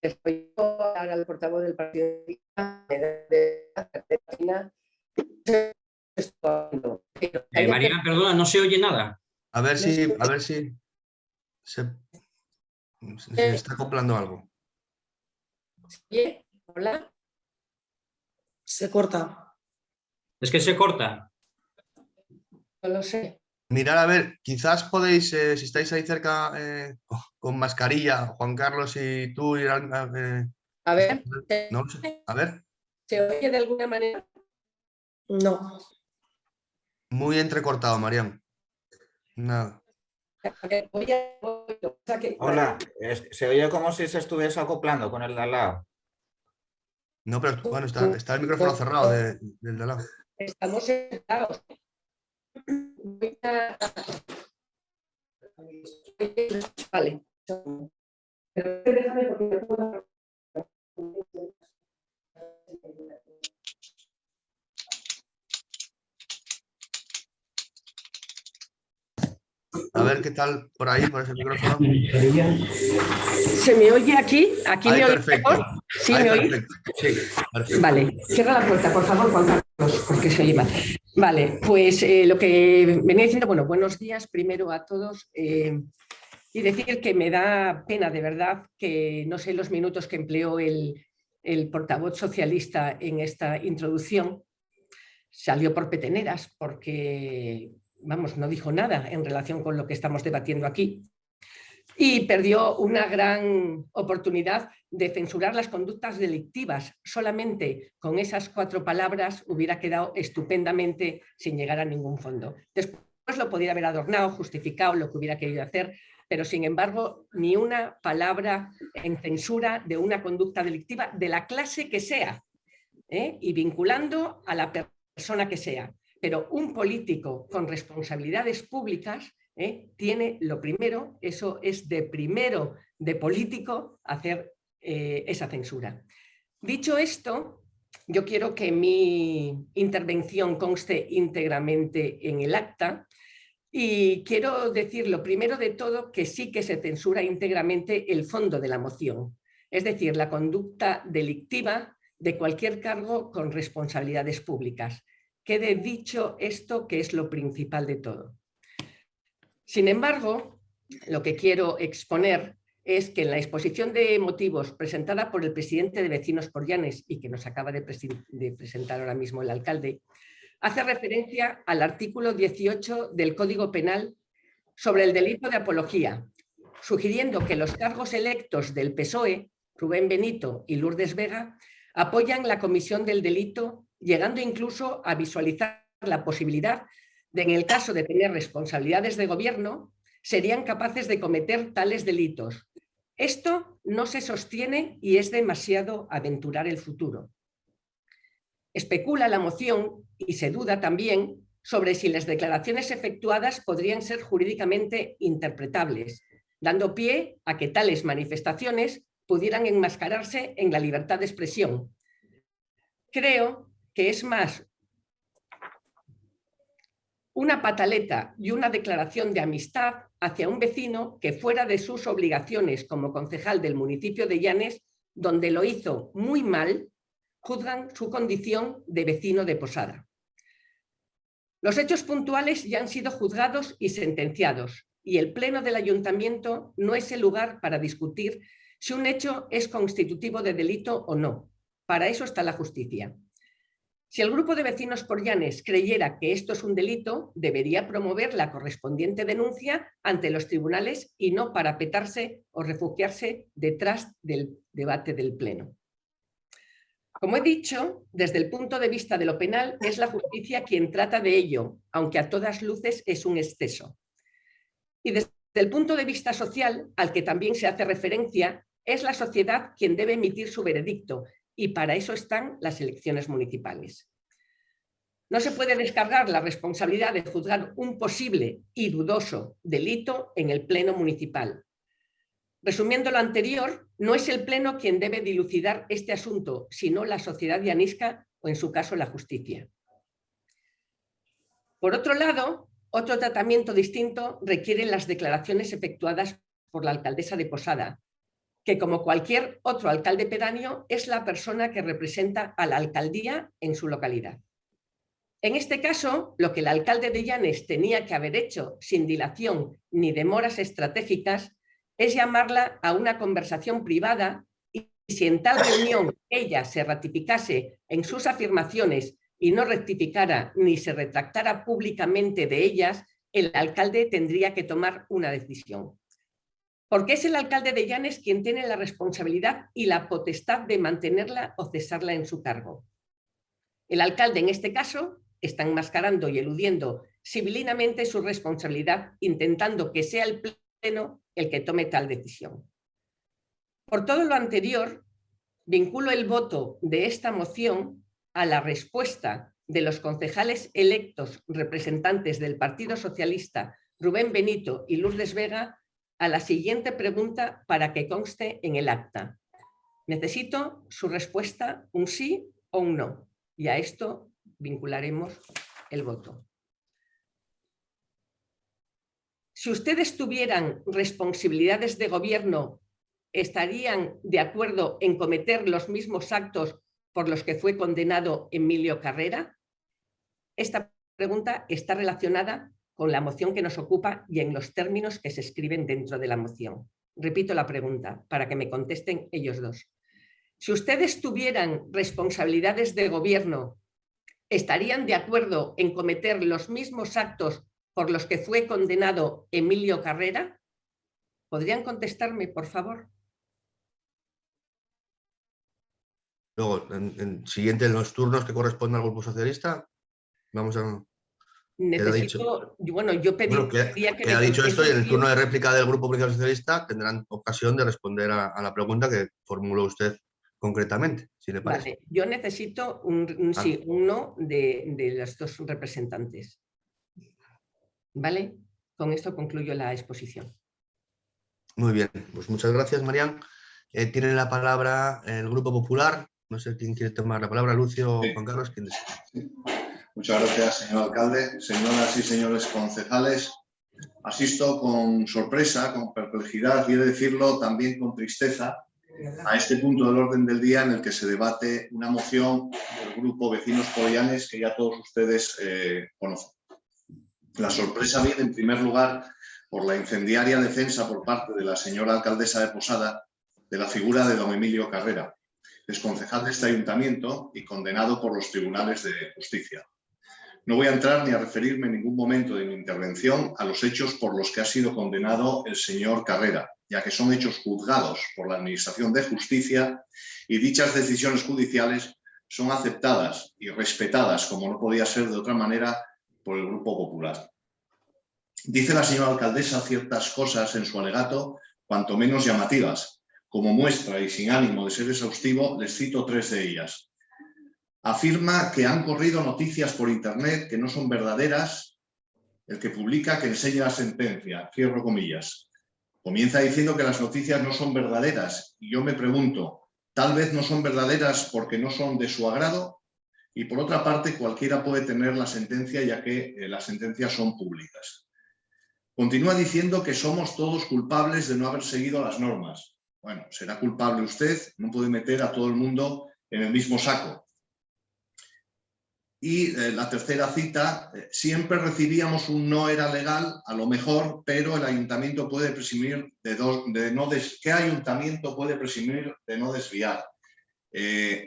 Estoy ahora al portavoz del Partido de Argentina. Mariana, perdona, no se oye nada. A ver si se está acoplando algo. Hola. Se corta. Es que se corta. No lo sé. Mirad, a ver, quizás podéis, si estáis ahí cerca con mascarilla, Juan Carlos y tú, A ver. no lo sé. A ver. ¿Se oye de alguna manera? No. Muy entrecortado, Marian. Nada. Hola, se oye como si se estuviese acoplando con el de al lado. No, pero bueno, está el micrófono cerrado del de al lado. Estamos sentados. Vale. A ver qué tal por ahí, por ese micrófono. ¿Se me oye aquí? ¿Aquí ahí me oye perfecto. mejor? ¿Sí ahí me oí? perfecto. Sí, perfecto. Vale, cierra la puerta, por favor, Juan Carlos, porque se oye mal. Vale, pues lo que venía diciendo, bueno, buenos días primero a todos y decir que me da pena de verdad que no sé los minutos que empleó el portavoz socialista en esta introducción, salió por peteneras porque, vamos, no dijo nada en relación con lo que estamos debatiendo aquí. Y perdió una gran oportunidad de censurar las conductas delictivas. Solamente con esas 4 palabras hubiera quedado estupendamente sin llegar a ningún fondo. Después lo podría haber adornado, justificado lo que hubiera querido hacer, pero sin embargo ni una palabra en censura de una conducta delictiva de la clase que sea, y vinculando a la persona que sea. Pero un político con responsabilidades públicas tiene lo primero, eso es de primero de político, hacer esa censura. Dicho esto, yo quiero que mi intervención conste íntegramente en el acta y quiero decir lo primero de todo que sí que se censura íntegramente el fondo de la moción, es decir, la conducta delictiva de cualquier cargo con responsabilidades públicas. Quede dicho esto, que es lo principal de todo. Sin embargo, lo que quiero exponer es que en la exposición de motivos presentada por el presidente de Vecinos por Llanes y que nos acaba de presentar ahora mismo el alcalde, hace referencia al artículo 18 del Código Penal sobre el delito de apología, sugiriendo que los cargos electos del PSOE, Rubén Benito y Lourdes Vega, apoyan la comisión del delito, llegando incluso a visualizar la posibilidad de, en el caso de tener responsabilidades de gobierno, serían capaces de cometer tales delitos. Esto no se sostiene y es demasiado aventurar el futuro. Especula la moción y se duda también sobre si las declaraciones efectuadas podrían ser jurídicamente interpretables, dando pie a que tales manifestaciones pudieran enmascararse en la libertad de expresión. Creo que es más una pataleta y una declaración de amistad hacia un vecino que, fuera de sus obligaciones como concejal del municipio de Llanes, donde lo hizo muy mal, juzgan su condición de vecino de Posada. Los hechos puntuales ya han sido juzgados y sentenciados, y el Pleno del Ayuntamiento no es el lugar para discutir si un hecho es constitutivo de delito o no. Para eso está la justicia. Si el grupo de Vecinos por Llanes creyera que esto es un delito, debería promover la correspondiente denuncia ante los tribunales y no parapetarse o refugiarse detrás del debate del Pleno. Como he dicho, desde el punto de vista de lo penal, es la justicia quien trata de ello, aunque a todas luces es un exceso. Y desde el punto de vista social, al que también se hace referencia, es la sociedad quien debe emitir su veredicto, y para eso están las elecciones municipales. No se puede descargar la responsabilidad de juzgar un posible y dudoso delito en el Pleno municipal. Resumiendo lo anterior, no es el Pleno quien debe dilucidar este asunto, sino la sociedad llanesca o, en su caso, la justicia. Por otro lado, otro tratamiento distinto requieren las declaraciones efectuadas por la alcaldesa de Posada, que, como cualquier otro alcalde pedáneo, es la persona que representa a la alcaldía en su localidad. En este caso, lo que el alcalde de Llanes tenía que haber hecho sin dilación ni demoras estratégicas es llamarla a una conversación privada, y si en tal reunión ella se ratificase en sus afirmaciones y no rectificara ni se retractara públicamente de ellas, el alcalde tendría que tomar una decisión. Porque es el alcalde de Llanes quien tiene la responsabilidad y la potestad de mantenerla o cesarla en su cargo. El alcalde, en este caso, está enmascarando y eludiendo civilinamente su responsabilidad, intentando que sea el Pleno el que tome tal decisión. Por todo lo anterior, vinculo el voto de esta moción a la respuesta de los concejales electos representantes del Partido Socialista, Rubén Benito y Lourdes Vega, a la siguiente pregunta para que conste en el acta. Necesito su respuesta, un sí o un no, y a esto vincularemos el voto. Si ustedes tuvieran responsabilidades de gobierno, ¿estarían de acuerdo en cometer los mismos actos por los que fue condenado Emilio Carrera? Esta pregunta está relacionada con la moción que nos ocupa y en los términos que se escriben dentro de la moción. Repito la pregunta para que me contesten ellos dos. Si ustedes tuvieran responsabilidades de gobierno, ¿estarían de acuerdo en cometer los mismos actos por los que fue condenado Emilio Carrera? ¿Podrían contestarme, por favor? Luego, siguiente en los turnos que corresponden al Grupo Socialista, vamos a... Necesito, bueno, yo pediría que ha dicho esto, y en el turno de réplica del Grupo Político Socialista tendrán ocasión de responder a la pregunta que formuló usted concretamente, si le parece. Vale, yo necesito un sí, un no de los dos representantes. ¿Vale? Con esto concluyo la exposición. Muy bien, pues muchas gracias, Marián. Tiene la palabra el Grupo Popular. No sé quién quiere tomar la palabra, Lucio o Juan Carlos. ¿Quién desea? Sí. Muchas gracias, señor alcalde. Señoras y señores concejales, asisto con sorpresa, con perplejidad y, he de decirlo, también con tristeza a este punto del orden del día en el que se debate una moción del Grupo Vecinos por Llanes que ya todos ustedes conocen. La sorpresa viene, en primer lugar, por la incendiaria defensa por parte de la señora alcaldesa de Posada de la figura de don Emilio Carrera, exconcejal de este ayuntamiento y condenado por los tribunales de justicia. No voy a entrar ni a referirme en ningún momento de mi intervención a los hechos por los que ha sido condenado el señor Carrera, ya que son hechos juzgados por la Administración de Justicia y dichas decisiones judiciales son aceptadas y respetadas, como no podía ser de otra manera, por el Grupo Popular. Dice la señora alcaldesa ciertas cosas en su alegato, cuanto menos llamativas. Como muestra y sin ánimo de ser exhaustivo, les cito 3 de ellas. Afirma que han corrido noticias por internet que no son verdaderas, el que publica que enseña la sentencia, cierro comillas. Comienza diciendo que las noticias no son verdaderas y yo me pregunto, ¿tal vez no son verdaderas porque no son de su agrado? Y por otra parte, cualquiera puede tener la sentencia ya que las sentencias son públicas. Continúa diciendo que somos todos culpables de no haber seguido las normas. Bueno, será culpable usted, no puede meter a todo el mundo en el mismo saco. Y la tercera cita, siempre recibíamos un no era legal, a lo mejor, pero el ayuntamiento puede presumir ¿qué ayuntamiento puede presumir de no desviar?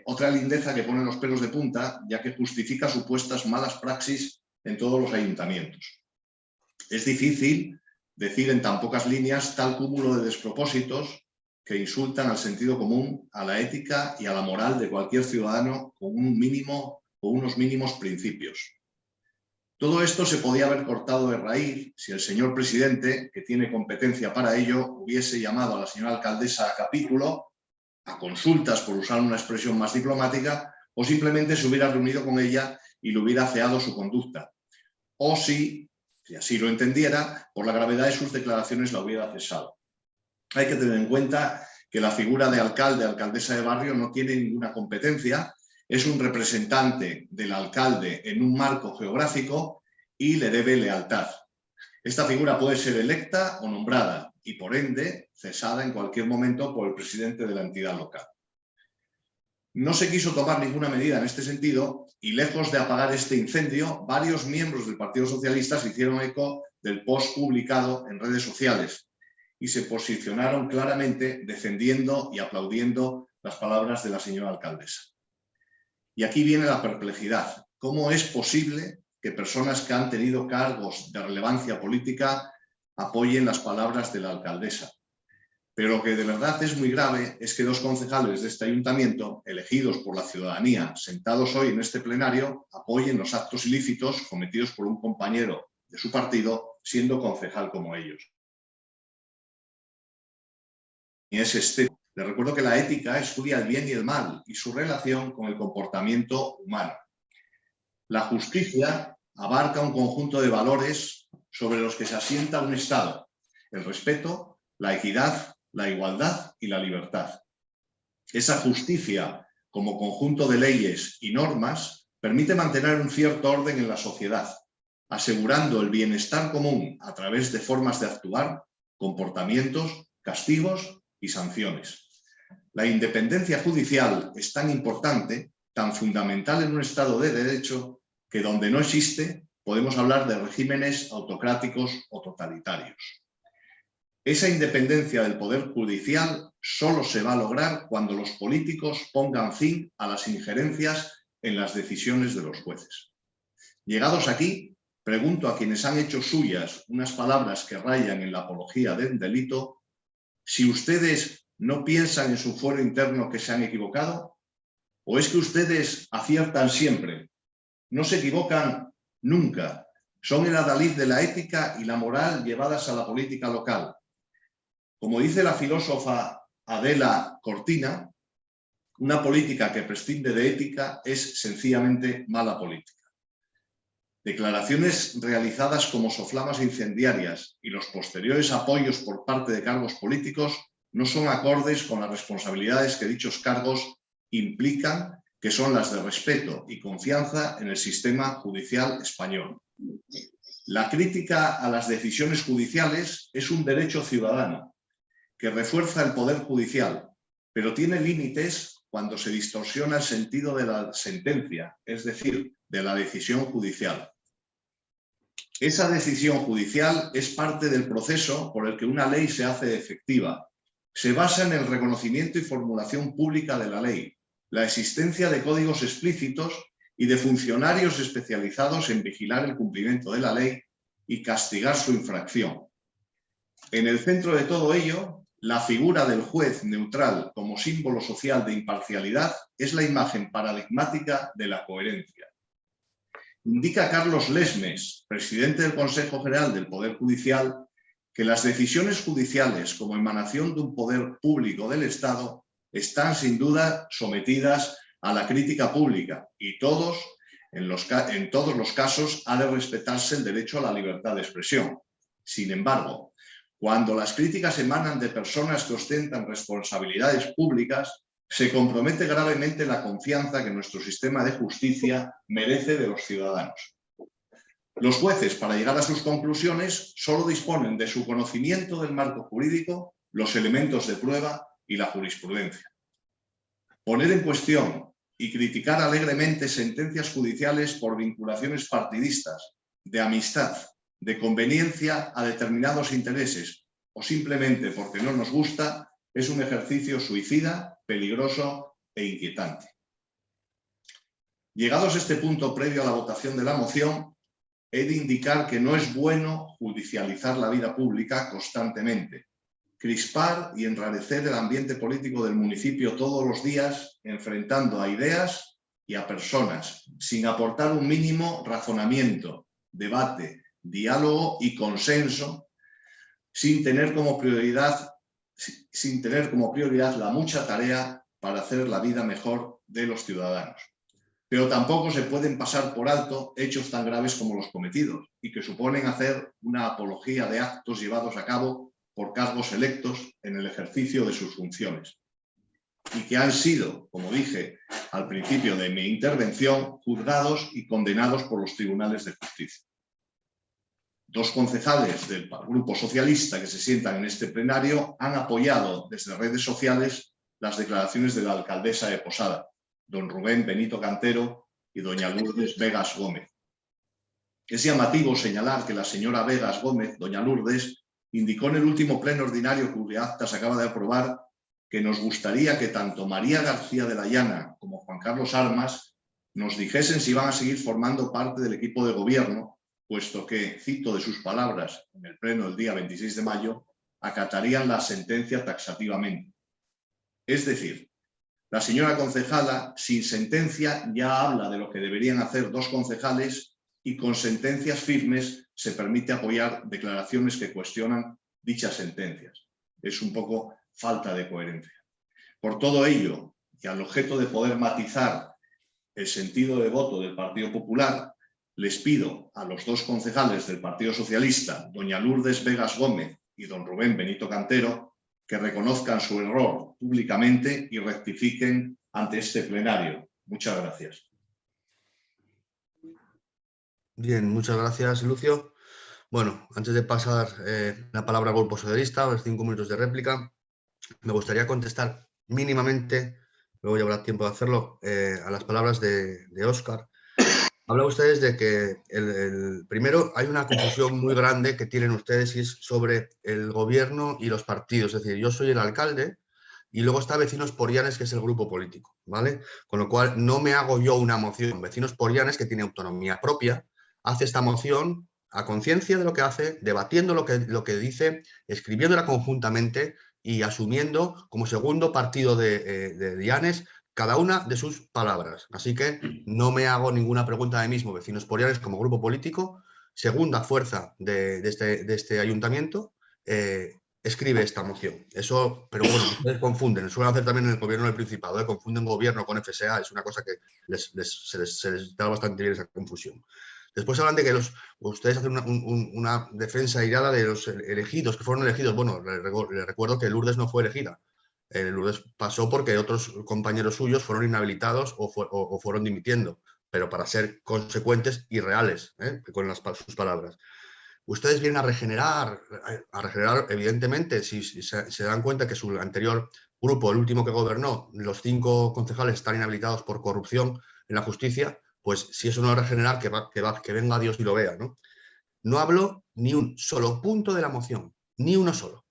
Otra lindeza que pone los pelos de punta, ya que justifica supuestas malas praxis en todos los ayuntamientos. Es difícil decir en tan pocas líneas tal cúmulo de despropósitos que insultan al sentido común, a la ética y a la moral de cualquier ciudadano con unos mínimos principios. Todo esto se podía haber cortado de raíz si el señor presidente, que tiene competencia para ello, hubiese llamado a la señora alcaldesa a capítulo, a consultas, por usar una expresión más diplomática, o simplemente se hubiera reunido con ella y le hubiera afeado su conducta. O si así lo entendiera, por la gravedad de sus declaraciones la hubiera cesado. Hay que tener en cuenta que la figura de alcalde, alcaldesa de barrio, no tiene ninguna competencia, es un representante del alcalde en un marco geográfico y le debe lealtad. Esta figura puede ser electa o nombrada y, por ende, cesada en cualquier momento por el presidente de la entidad local. No se quiso tomar ninguna medida en este sentido y, lejos de apagar este incendio, varios miembros del Partido Socialista se hicieron eco del post publicado en redes sociales y se posicionaron claramente defendiendo y aplaudiendo las palabras de la señora alcaldesa. Y aquí viene la perplejidad. ¿Cómo es posible que personas que han tenido cargos de relevancia política apoyen las palabras de la alcaldesa? Pero lo que de verdad es muy grave es que 2 concejales de este ayuntamiento, elegidos por la ciudadanía, sentados hoy en este plenario, apoyen los actos ilícitos cometidos por un compañero de su partido, siendo concejal como ellos. Y es este. Les recuerdo que la ética estudia el bien y el mal y su relación con el comportamiento humano. La justicia abarca un conjunto de valores sobre los que se asienta un Estado: el respeto, la equidad, la igualdad y la libertad. Esa justicia, como conjunto de leyes y normas, permite mantener un cierto orden en la sociedad, asegurando el bienestar común a través de formas de actuar, comportamientos, castigos y sanciones. La independencia judicial es tan importante, tan fundamental en un Estado de Derecho, que donde no existe podemos hablar de regímenes autocráticos o totalitarios. Esa independencia del Poder Judicial solo se va a lograr cuando los políticos pongan fin a las injerencias en las decisiones de los jueces. Llegados aquí, pregunto a quienes han hecho suyas unas palabras que rayan en la apología del delito, si ustedes no piensan en su fuero interno que se han equivocado, o es que ustedes aciertan siempre, no se equivocan nunca, son el adalid de la ética y la moral llevadas a la política local. Como dice la filósofa Adela Cortina, una política que prescinde de ética es sencillamente mala política. Declaraciones realizadas como soflamas incendiarias y los posteriores apoyos por parte de cargos políticos no son acordes con las responsabilidades que dichos cargos implican, que son las de respeto y confianza en el sistema judicial español. La crítica a las decisiones judiciales es un derecho ciudadano que refuerza el poder judicial, pero tiene límites cuando se distorsiona el sentido de la sentencia, es decir, de la decisión judicial. Esa decisión judicial es parte del proceso por el que una ley se hace efectiva. Se basa en el reconocimiento y formulación pública de la ley, la existencia de códigos explícitos y de funcionarios especializados en vigilar el cumplimiento de la ley y castigar su infracción. En el centro de todo ello, la figura del juez neutral como símbolo social de imparcialidad es la imagen paradigmática de la coherencia. Indica Carlos Lesmes, presidente del Consejo General del Poder Judicial, que las decisiones judiciales como emanación de un poder público del Estado están sin duda sometidas a la crítica pública y en todos los casos ha de respetarse el derecho a la libertad de expresión. Sin embargo, cuando las críticas emanan de personas que ostentan responsabilidades públicas, se compromete gravemente la confianza que nuestro sistema de justicia merece de los ciudadanos. Los jueces, para llegar a sus conclusiones, solo disponen de su conocimiento del marco jurídico, los elementos de prueba y la jurisprudencia. Poner en cuestión y criticar alegremente sentencias judiciales por vinculaciones partidistas, de amistad, de conveniencia a determinados intereses o simplemente porque no nos gusta, es un ejercicio suicida, peligroso e inquietante. Llegados a este punto previo a la votación de la moción, he de indicar que no es bueno judicializar la vida pública constantemente, crispar y enrarecer el ambiente político del municipio todos los días, enfrentando a ideas y a personas, sin aportar un mínimo razonamiento, debate, diálogo y consenso, sin tener como prioridad la mucha tarea para hacer la vida mejor de los ciudadanos. Pero tampoco se pueden pasar por alto hechos tan graves como los cometidos y que suponen hacer una apología de actos llevados a cabo por cargos electos en el ejercicio de sus funciones y que han sido, como dije al principio de mi intervención, juzgados y condenados por los tribunales de justicia. Dos concejales del Grupo Socialista que se sientan en este plenario han apoyado desde redes sociales las declaraciones de la alcaldesa de Posada, don Rubén Benito Cantero y doña Lourdes Vegas Gómez. Es llamativo señalar que la señora Vegas Gómez, doña Lourdes, indicó en el último pleno ordinario cuya acta se acaba de aprobar que nos gustaría que tanto María García de la Llana como Juan Carlos Armas nos dijesen si van a seguir formando parte del equipo de gobierno, puesto que, cito de sus palabras en el pleno del día 26 de mayo, acatarían la sentencia taxativamente. Es decir, la señora concejala, sin sentencia, ya habla de lo que deberían hacer dos concejales y con sentencias firmes se permite apoyar declaraciones que cuestionan dichas sentencias. Es un poco falta de coherencia. Por todo ello, y al objeto de poder matizar el sentido de voto del Partido Popular, les pido a los dos concejales del Partido Socialista, doña Lourdes Vegas Gómez y don Rubén Benito Cantero, que reconozcan su error públicamente y rectifiquen ante este plenario. Muchas gracias. Bien, muchas gracias, Lucio. Bueno, antes de pasar la palabra al Grupo Socialista, a los 5 minutos de réplica, me gustaría contestar mínimamente, luego ya habrá tiempo de hacerlo, a las palabras de Óscar. Hablan ustedes de que primero hay una confusión muy grande que tienen ustedes y es sobre el gobierno y los partidos. Es decir, yo soy el alcalde y luego está Vecinos por Llanes, que es el grupo político, ¿vale? Con lo cual no me hago yo una moción. Vecinos por Llanes, que tiene autonomía propia, hace esta moción a conciencia de lo que hace, debatiendo lo que dice, escribiéndola conjuntamente y asumiendo como segundo partido de Llanes cada una de sus palabras. Así que no me hago ninguna pregunta a mí mismo. Vecinos por Llanes, como grupo político, segunda fuerza de este ayuntamiento, escribe esta moción. Eso, pero bueno, ustedes confunden, suelen hacer también en el gobierno del Principado, confunden gobierno con FSA, es una cosa que se les da bastante bien esa confusión. Después hablan de que ustedes hacen una defensa airada de los elegidos, que fueron elegidos. Bueno, les recuerdo que Lourdes no fue elegida. Lourdes pasó porque otros compañeros suyos fueron inhabilitados o fueron dimitiendo, pero para ser consecuentes y reales con sus palabras. Ustedes vienen a regenerar evidentemente, si se dan cuenta que su anterior grupo, el último que gobernó, los 5 concejales están inhabilitados por corrupción en la justicia, pues si eso no es regenerar, que venga Dios y lo vea, ¿no? no habló ni un solo punto de la moción, ni uno solo.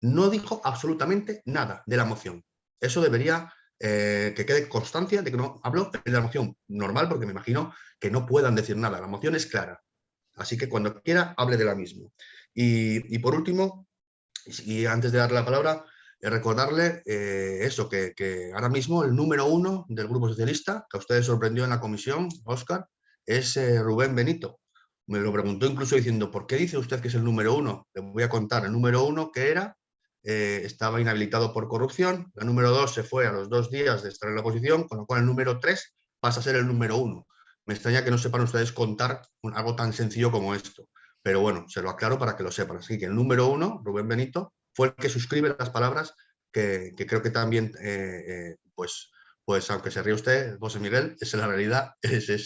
No dijo absolutamente nada de la moción. Eso debería que quede constancia de que no habló de la moción. Normal, porque me imagino que no puedan decir nada. La moción es clara. Así que cuando quiera, hable de la misma. Y por último, y antes de darle la palabra, recordarle eso, que ahora mismo el número 1 del Grupo Socialista, que a ustedes sorprendió en la comisión, Óscar, es Rubén Benito. Me lo preguntó incluso diciendo, ¿por qué dice usted que es el número 1? Le voy a contar, el número 1 que era, estaba inhabilitado por corrupción, la número 2 se fue a los 2 días de estar en la oposición, con lo cual el número 3 pasa a ser el número 1. Me extraña que no sepan ustedes contar algo tan sencillo como esto. Pero bueno, se lo aclaro para que lo sepan. Así que el número 1, Rubén Benito, fue el que suscribe las palabras que creo que también, pues aunque se ríe usted, José Miguel, esa es la realidad,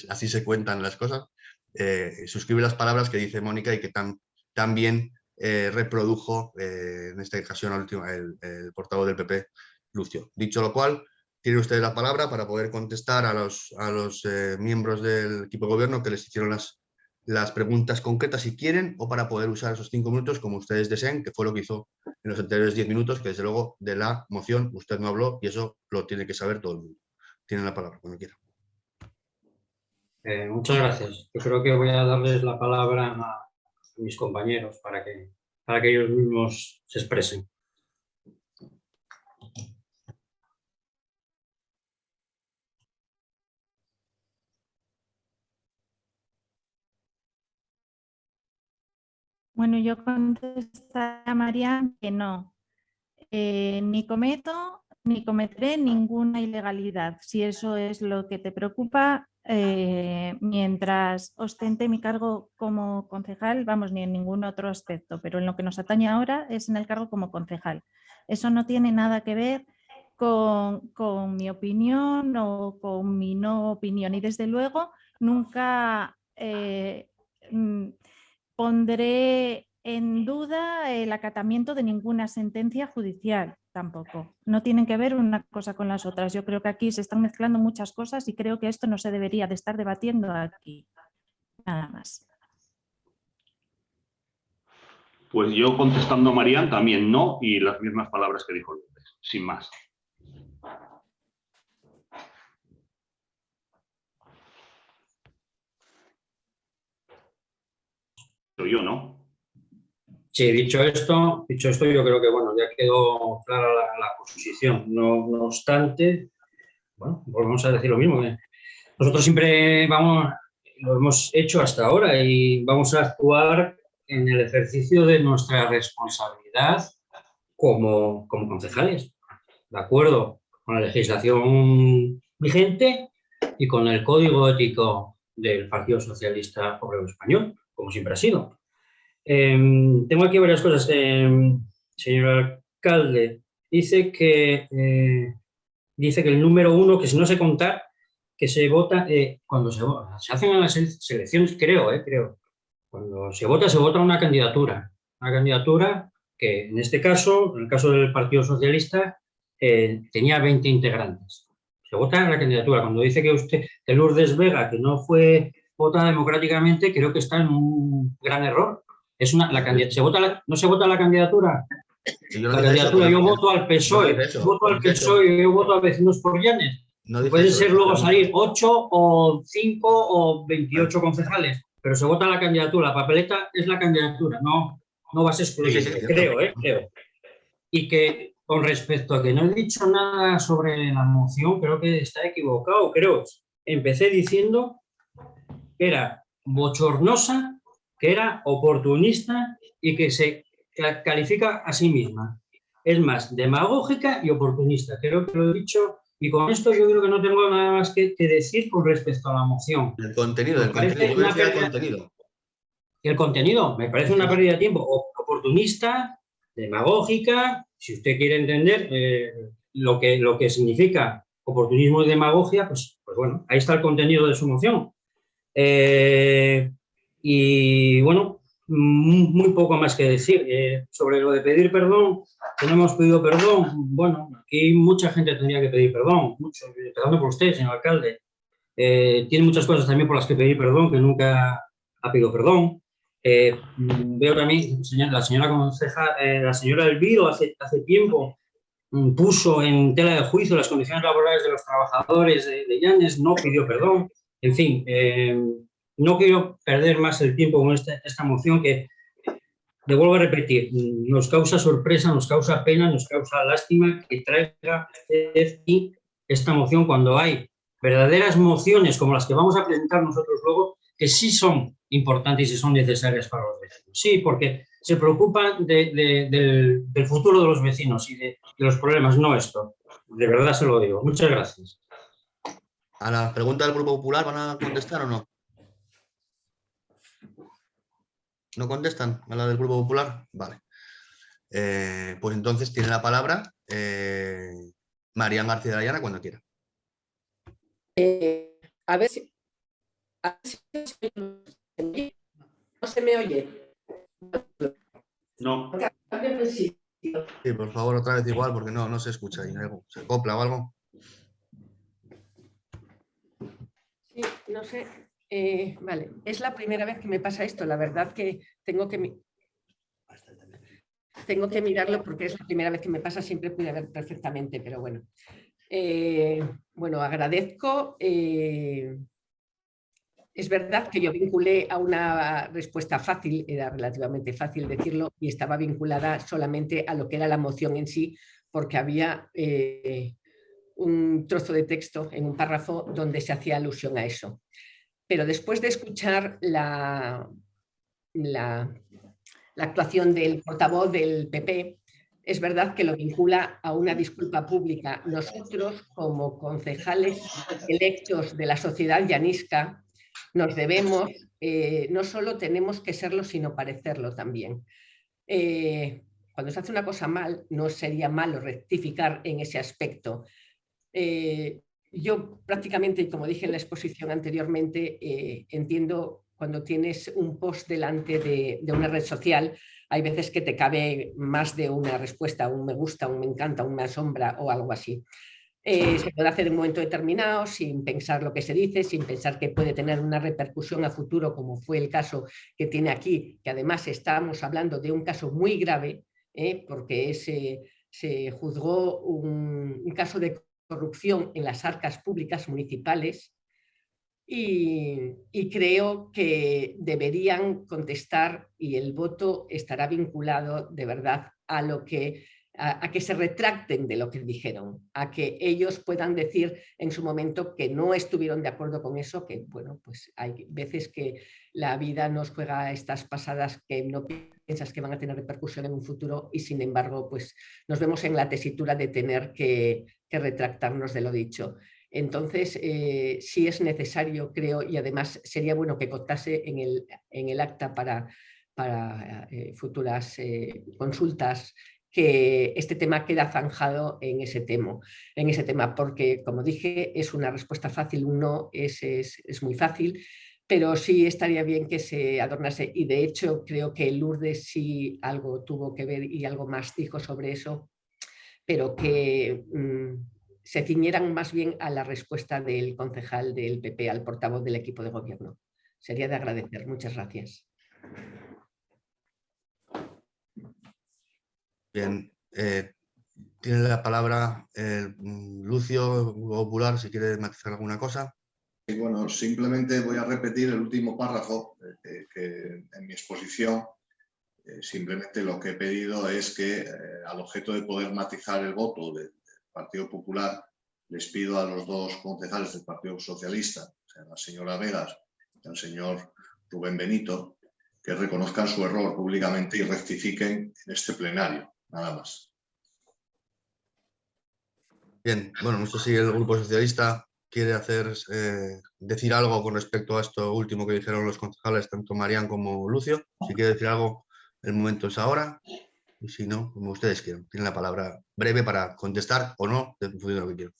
así se cuentan las cosas. Suscribe las palabras que dice Mónica y que también reprodujo, en esta ocasión, el portavoz del PP, Lucio. Dicho lo cual, tiene usted la palabra para poder contestar a los miembros del equipo de gobierno que les hicieron las preguntas concretas si quieren, o para poder usar esos 5 minutos como ustedes deseen, que fue lo que hizo en los anteriores 10 minutos, que desde luego de la moción usted no habló y eso lo tiene que saber todo el mundo. Tiene la palabra cuando quiera. Muchas gracias. Yo creo que voy a darles la palabra a mis compañeros para que ellos mismos se expresen. Bueno, yo contestaré a Marian que no, ni cometo ni cometeré ninguna ilegalidad. Si eso es lo que te preocupa, mientras ostente mi cargo como concejal, vamos, ni en ningún otro aspecto, pero en lo que nos atañe ahora es en el cargo como concejal. Eso no tiene nada que ver con mi opinión o con mi no opinión, y desde luego nunca pondré en duda el acatamiento de ninguna sentencia judicial tampoco. No tienen que ver una cosa con las otras. Yo creo que aquí se están mezclando muchas cosas y creo que esto no se debería de estar debatiendo aquí. Nada más. Pues yo, contestando a Marian, también no, y las mismas palabras que dijo Lourdes, sin más. Pero yo no. Sí, dicho esto, yo creo que bueno, ya quedó clara la posición. No obstante, bueno, volvemos a decir lo mismo. Nosotros siempre lo hemos hecho hasta ahora y vamos a actuar en el ejercicio de nuestra responsabilidad como concejales, de acuerdo con la legislación vigente y con el código ético del Partido Socialista Obrero Español, como siempre ha sido. Tengo aquí varias cosas. Señor alcalde, dice que el número 1, que si no sé contar, que se vota cuando se hacen las elecciones, creo. Cuando se vota una candidatura. Una candidatura que en este caso, en el caso del Partido Socialista, tenía 20 integrantes. Se vota la candidatura. Cuando dice que Lourdes Vega, que no fue votada democráticamente, creo que está en un gran error. ¿No se vota la candidatura? La candidatura, yo voto al PSOE, yo voto a Vecinos por Llanes. Pueden ser luego salir 8 o 5 o 28 concejales, pero se vota la candidatura. La papeleta es la candidatura, no vas a excluir, creo. Y que con respecto a que no he dicho nada sobre la moción, creo que está equivocado. Empecé diciendo que era bochornosa, que era oportunista y que se califica a sí misma. Es más, demagógica y oportunista. Creo que lo he dicho y con esto yo creo que no tengo nada más que decir con respecto a la moción. El contenido. El contenido me parece una pérdida de tiempo. Oportunista, demagógica, si usted quiere entender lo que significa oportunismo y demagogia, pues bueno, ahí está el contenido de su moción. Y bueno, muy poco más que decir. Sobre lo de pedir perdón, que no hemos pedido perdón, bueno, aquí mucha gente tendría que pedir perdón, empezando por usted, señor alcalde. Tiene muchas cosas también por las que pedir perdón, que nunca ha pedido perdón. Veo también, la señora concejal, la señora Elviro hace tiempo puso en tela de juicio las condiciones laborales de los trabajadores de Llanes, no pidió perdón. En fin, no quiero perder más el tiempo con esta moción que, le vuelvo a repetir, nos causa sorpresa, nos causa pena, nos causa lástima que traiga usted aquí esta moción cuando hay verdaderas mociones como las que vamos a presentar nosotros luego, que sí son importantes y son necesarias para los vecinos. Sí, porque se preocupan del futuro de los vecinos y de los problemas, no esto. De verdad se lo digo. Muchas gracias. A la pregunta del Grupo Popular, ¿van a contestar o no? ¿No contestan a la del Grupo Popular? Vale. Pues entonces tiene la palabra Marián García de la Llana cuando quiera. A ver si no se me oye. No. Sí, por favor, otra vez igual, porque no se escucha ahí algo. ¿Se acopla o algo? Sí, no sé. Vale, es la primera vez que me pasa esto. La verdad que tengo que mirarlo porque es la primera vez que me pasa. Siempre pude ver perfectamente, pero bueno. Bueno, agradezco. Es verdad que yo vinculé a una respuesta fácil, era relativamente fácil decirlo, y estaba vinculada solamente a lo que era la moción en sí, porque había un trozo de texto en un párrafo donde se hacía alusión a eso. Pero después de escuchar la actuación del portavoz del PP, es verdad que lo vincula a una disculpa pública. Nosotros, como concejales electos de la sociedad llanisca, nos debemos, no solo tenemos que serlo, sino parecerlo también. Cuando se hace una cosa mal, no sería malo rectificar en ese aspecto. Yo prácticamente, como dije en la exposición anteriormente, entiendo cuando tienes un post delante de una red social, hay veces que te cabe más de una respuesta, un me gusta, un me encanta, un me asombra o algo así. Se puede hacer en un momento determinado sin pensar lo que se dice, sin pensar que puede tener una repercusión a futuro, como fue el caso que tiene aquí, que además estamos hablando de un caso muy grave, porque se juzgó un caso de corrupción en las arcas públicas municipales y creo que deberían contestar y el voto estará vinculado de verdad a que se retracten de lo que dijeron, a que ellos puedan decir en su momento que no estuvieron de acuerdo con eso, que bueno, pues hay veces que la vida nos juega estas pasadas que no piensas que van a tener repercusión en un futuro y sin embargo pues nos vemos en la tesitura de tener que retractarnos de lo dicho. Entonces, sí es necesario, creo, y además sería bueno que contase en el acta para futuras consultas, que este tema queda zanjado en ese tema, porque, como dije, es una respuesta fácil, un no es muy fácil, pero sí estaría bien que se adornase, y de hecho creo que Lourdes sí algo tuvo que ver y algo más dijo sobre eso, pero que se ciñeran más bien a la respuesta del concejal del PP, al portavoz del equipo de gobierno. Sería de agradecer. Muchas gracias. Bien, tiene la palabra Lucio Popular, si quiere matizar alguna cosa. Y bueno, simplemente voy a repetir el último párrafo que en mi exposición simplemente lo que he pedido es que al objeto de poder matizar el voto del Partido Popular, les pido a los dos concejales del Partido Socialista, o sea, la señora Vegas y al señor Rubén Benito, que reconozcan su error públicamente y rectifiquen en este plenario. Nada más. Bien, bueno, no sé si el Grupo Socialista quiere decir algo con respecto a esto último que dijeron los concejales, tanto Marián como Lucio. Si quiere decir algo, el momento es ahora. Y si no, como ustedes quieran. Tienen la palabra breve para contestar o no, en función de lo que quieran.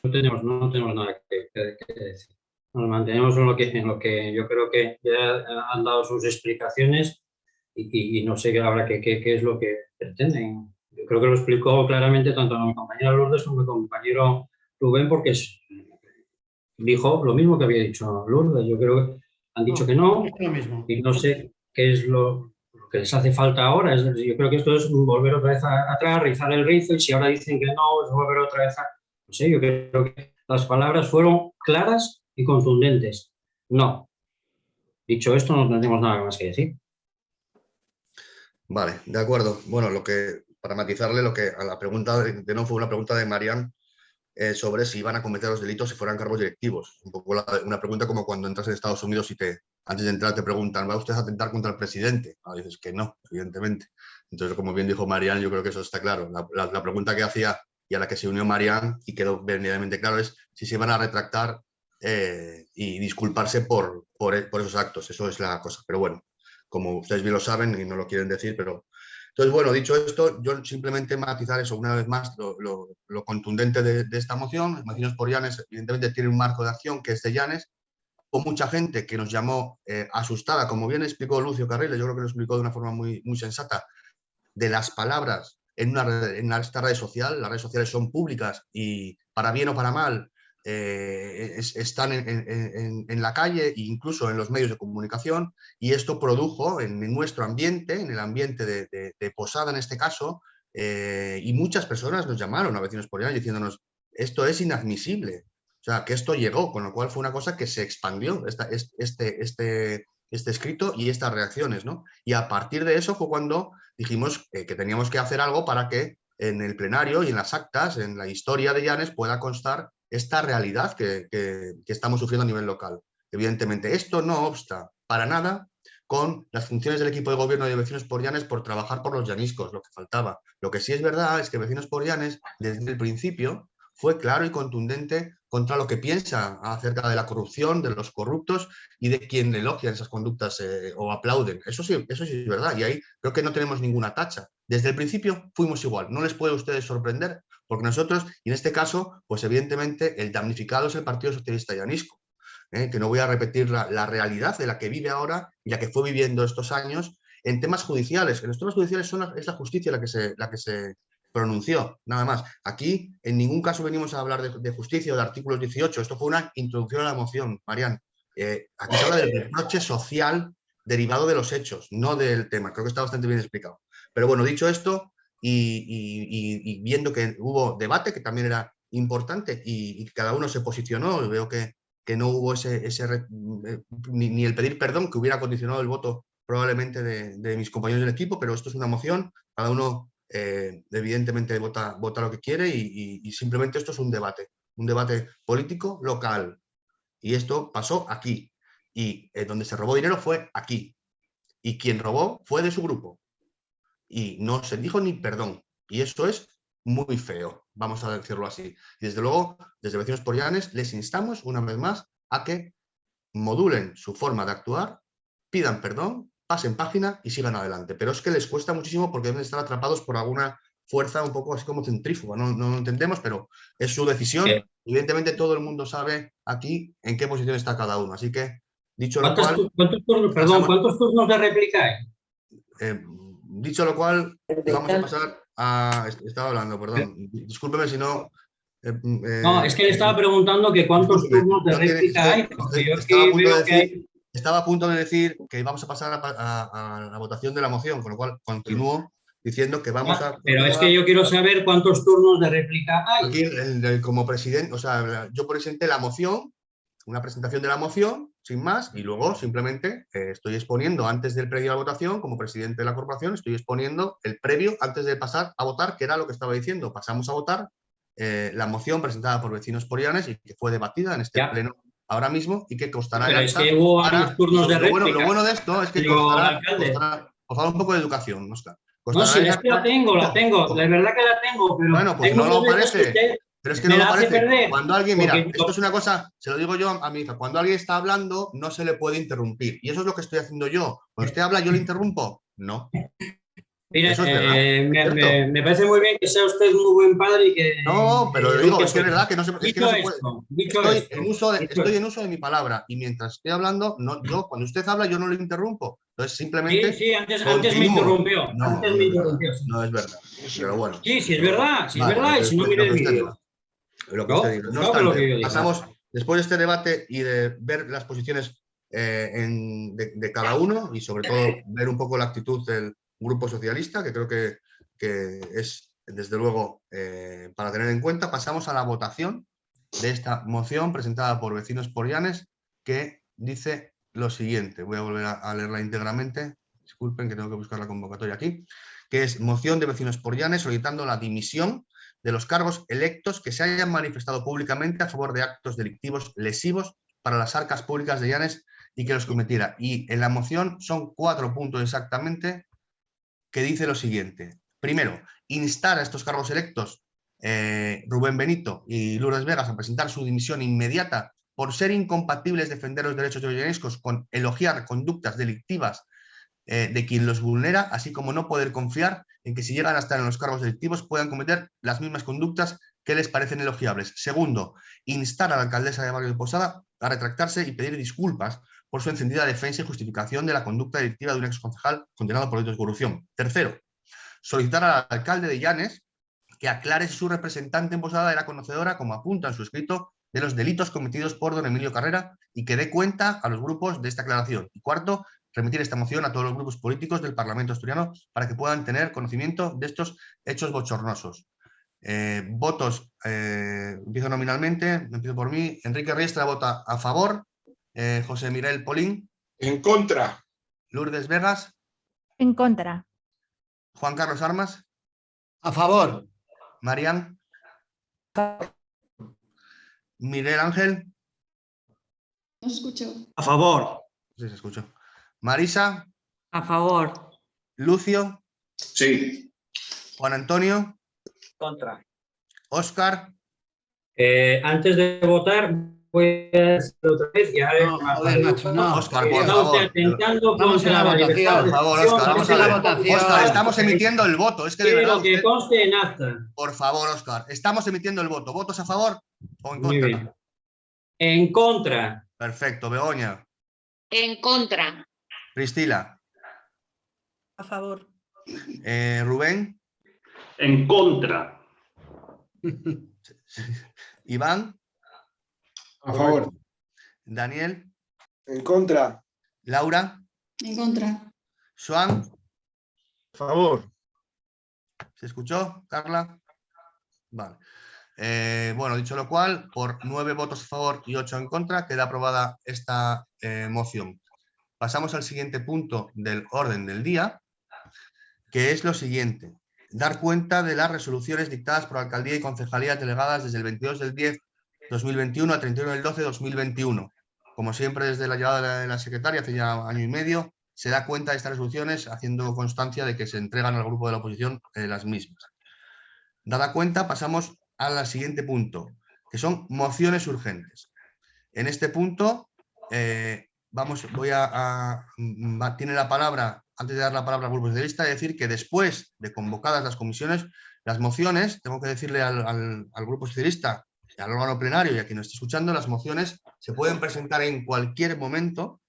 No tenemos nada que decir. Nos mantenemos en lo que yo creo que ya han dado sus explicaciones y no sé ahora qué es lo que pretenden. Yo creo que lo explicó claramente tanto mi compañera Lourdes como mi compañero Rubén, porque dijo lo mismo que había dicho Lourdes. Yo creo han dicho que no, Es lo mismo. y no sé qué es lo que les hace falta ahora. Yo creo que esto es volver otra vez atrás, rizar el rizo, y si ahora dicen que no, es volver otra vez a... No sé, yo creo que las palabras fueron claras y contundentes. No. Dicho esto, no tendremos nada más que decir. Vale, de acuerdo. Bueno, para matizarle, a la pregunta de no fue una pregunta de Marian sobre si iban a cometer los delitos si fueran cargos directivos. Un poco una pregunta como cuando entras en Estados Unidos y antes de entrar te preguntan, ¿va usted a atentar contra el presidente? Dices que no, evidentemente. Entonces, como bien dijo Marian, yo creo que eso está claro. La pregunta que hacía y a la que se unió Marian, y quedó verdaderamente claro, es si se iban a retractar y disculparse por esos actos. Eso es la cosa. Pero bueno, como ustedes bien lo saben y no lo quieren decir, pero... Entonces, bueno, dicho esto, yo simplemente matizar eso una vez más, lo contundente de esta moción. Vecinos por Llanes, evidentemente, tiene un marco de acción que es de Llanes. Hubo mucha gente que nos llamó asustada, como bien explicó Lucio Carriles, yo creo que lo explicó de una forma muy, muy sensata, de las palabras en esta red social. Las redes sociales son públicas y, para bien o para mal, están en la calle e incluso en los medios de comunicación, y esto produjo en nuestro ambiente, en el ambiente de Posada en este caso, y muchas personas nos llamaron a Vecinos por Llanes diciéndonos esto es inadmisible, o sea, que esto llegó, con lo cual fue una cosa que se expandió, este escrito y estas reacciones, ¿no? Y a partir de eso fue cuando dijimos que teníamos que hacer algo para que en el plenario y en las actas, en la historia de Llanes, pueda constar esta realidad que estamos sufriendo a nivel local. Evidentemente, esto no obsta para nada con las funciones del equipo de gobierno de Vecinos por Llanes por trabajar por los llaniscos, lo que faltaba. Lo que sí es verdad es que Vecinos por Llanes, desde el principio, fue claro y contundente contra lo que piensa acerca de la corrupción, de los corruptos y de quien elogian esas conductas o aplauden. Eso sí es verdad, y ahí creo que no tenemos ninguna tacha. Desde el principio fuimos igual, no les puede a ustedes sorprender, porque nosotros, y en este caso, pues evidentemente el damnificado es el Partido Socialista Llanisco, que no voy a repetir la realidad de la que vive ahora y la que fue viviendo estos años en temas judiciales. En los temas judiciales es la justicia la que se pronunció, nada más. Aquí en ningún caso venimos a hablar de justicia o de artículos 18, esto fue una introducción a la moción, Marian. Aquí se habla del reproche social derivado de los hechos, no del tema. Creo que está bastante bien explicado. Pero bueno, dicho esto, y viendo que hubo debate, que también era importante, y cada uno se posicionó, veo que no hubo ni el pedir perdón, que hubiera condicionado el voto probablemente de mis compañeros del equipo, pero esto es una moción, cada uno evidentemente vota lo que quiere, y simplemente esto es un debate político local, y esto pasó aquí, y donde se robó dinero fue aquí, y quien robó fue de su grupo, y no se dijo ni perdón, y eso es muy feo, vamos a decirlo así. Y desde luego, desde Vecinos por Llanes, les instamos una vez más a que modulen su forma de actuar, pidan perdón, pasen página y sigan adelante. Pero es que les cuesta muchísimo porque deben estar atrapados por alguna fuerza un poco así como centrífuga. No lo entendemos, pero es su decisión. Evidentemente todo el mundo sabe aquí en qué posición está cada uno. Así que, dicho lo cual... ¿Cuántos turnos de réplica hay? Dicho lo cual, vamos a pasar a... Estaba hablando, perdón. Discúlpeme si no... No, es que le estaba preguntando que cuántos turnos de réplica hay. Estaba a punto de decir que vamos a pasar a la votación de la moción, con lo cual continúo diciendo que vamos a... Pero es que yo quiero saber cuántos turnos de réplica hay. Aquí, como presidente, o sea, yo presenté la moción, una presentación de la moción, sin más, y luego simplemente estoy exponiendo antes del previo a la votación, como presidente de la corporación, estoy exponiendo el previo antes de pasar a votar, que era lo que estaba diciendo. Pasamos a votar la moción presentada por Vecinos por Llanes y que fue debatida en este pleno ahora mismo y que costará... Pero es que hubo varios turnos de réplica. Lo bueno de esto es que costará, por favor, un poco de educación, Óscar. No, sí, es que la tengo, la verdad que la tengo, pero... Bueno, pues no lo parece. Pero es que no lo parece. Perder, cuando alguien, mira, esto es una cosa, se lo digo yo a mi hija, cuando alguien está hablando no se le puede interrumpir. Y eso es lo que estoy haciendo yo. Cuando usted habla, ¿yo le interrumpo? No. Mira, me parece muy bien que sea usted un muy buen padre y que... No, pero digo, es que es verdad que no se, es que no se puede. Estoy en uso de mi palabra y mientras estoy hablando, cuando usted habla yo no le interrumpo. Entonces simplemente... Sí, antes me interrumpió. No es verdad, pero bueno. Sí, es verdad, es verdad, y si no mire el vídeo. Lo que usted dice. No obstante, pasamos, después de este debate y de ver las posiciones de cada uno y sobre todo ver un poco la actitud del Grupo Socialista, que creo que es, desde luego, para tener en cuenta. Pasamos a la votación de esta moción presentada por Vecinos por Llanes, que dice lo siguiente. Voy a volver a leerla íntegramente. Disculpen que tengo que buscar la convocatoria aquí. Que es moción de Vecinos por Llanes solicitando la dimisión de los cargos electos que se hayan manifestado públicamente a favor de actos delictivos lesivos para las arcas públicas de Llanes y que los cometiera. Y en la moción son 4 puntos exactamente, que dice lo siguiente. Primero, instar a estos cargos electos, Rubén Benito y Lourdes Vegas, a presentar su dimisión inmediata por ser incompatibles defender los derechos de los llanescos con elogiar conductas delictivas de quien los vulnera, así como no poder confiar en que si llegan a estar en los cargos delictivos puedan cometer las mismas conductas que les parecen elogiables. Segundo, instar a la alcaldesa de Barrio de Posada a retractarse y pedir disculpas por su encendida defensa y justificación de la conducta delictiva de un exconcejal condenado por delitos de corrupción. Tercero, solicitar al alcalde de Llanes que aclare si su representante en Posada era conocedora, como apunta en su escrito, de los delitos cometidos por don Emilio Carrera y que dé cuenta a los grupos de esta aclaración. Y cuarto, remitir esta moción a todos los grupos políticos del Parlamento asturiano para que puedan tener conocimiento de estos hechos bochornosos. Votos, empiezo nominalmente, empiezo por mí. Enrique Riestra vota a favor. José Miguel Polín. En contra. Lourdes Vegas. En contra. Juan Carlos Armas. A favor. Marián. Miguel Ángel. No se escuchó. A favor. Sí, se escuchó. Marisa. A favor. Lucio. Sí. Juan Antonio. Contra. Óscar. Antes de votar, voy a decirlo otra vez. Óscar, por favor. Vamos a la votación. Por favor, Óscar, vamos a ver. Óscar, estamos emitiendo el voto. Es que de verdad. Que conste en acta. Por favor, Óscar, estamos emitiendo el voto. ¿Votos a favor o en Muy contra? bien. En contra. Perfecto. Begoña. En contra. Priscila. A favor. Rubén. En contra. Iván. A favor. Daniel. En contra. Laura. En contra. Joan. A favor. ¿Se escuchó, Carla? Vale. Bueno, dicho lo cual, por 9 votos a favor y 8 en contra, queda aprobada esta moción. Pasamos al siguiente punto del orden del día, que es lo siguiente. Dar cuenta de las resoluciones dictadas por alcaldía y concejalías delegadas desde el 22 del 10/2021 al 31 del 12/2021. Como siempre, desde la llegada de la secretaria, hace ya año y medio, se da cuenta de estas resoluciones haciendo constancia de que se entregan al grupo de la oposición las mismas. Dada cuenta, pasamos al siguiente punto, que son mociones urgentes. En este punto, tiene la palabra, antes de dar la palabra al grupo socialista, decir que después de convocadas las comisiones, las mociones, tengo que decirle al grupo socialista, al órgano plenario y a quien nos esté escuchando, las mociones se pueden presentar en cualquier momento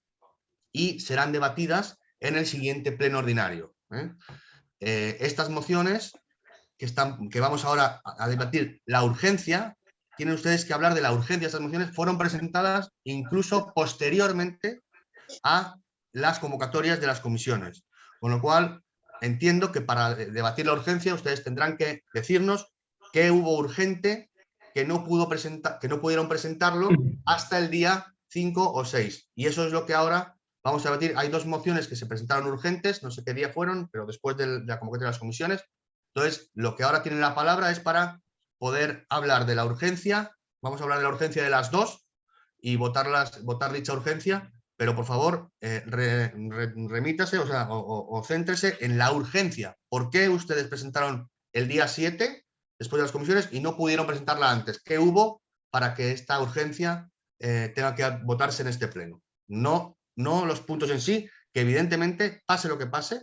y serán debatidas en el siguiente pleno ordinario. Estas mociones que vamos ahora a debatir, la urgencia, tienen ustedes que hablar de la urgencia de estas mociones, fueron presentadas incluso posteriormente a las convocatorias de las comisiones. Con lo cual, entiendo que para debatir la urgencia ustedes tendrán que decirnos qué hubo urgente que no pudieron presentarlo hasta el día 5 o 6. Y eso es lo que ahora vamos a debatir. Hay 2 mociones que se presentaron urgentes, no sé qué día fueron, pero después de la convocatoria de las comisiones. Entonces, lo que ahora tienen la palabra es para poder hablar de la urgencia. Vamos a hablar de la urgencia de las 2 y votar dicha urgencia, pero por favor, remítase, o céntrese en la urgencia. ¿Por qué ustedes presentaron el día 7, después de las comisiones, y no pudieron presentarla antes? ¿Qué hubo para que esta urgencia tenga que votarse en este pleno? No los puntos en sí, que evidentemente, pase lo que pase,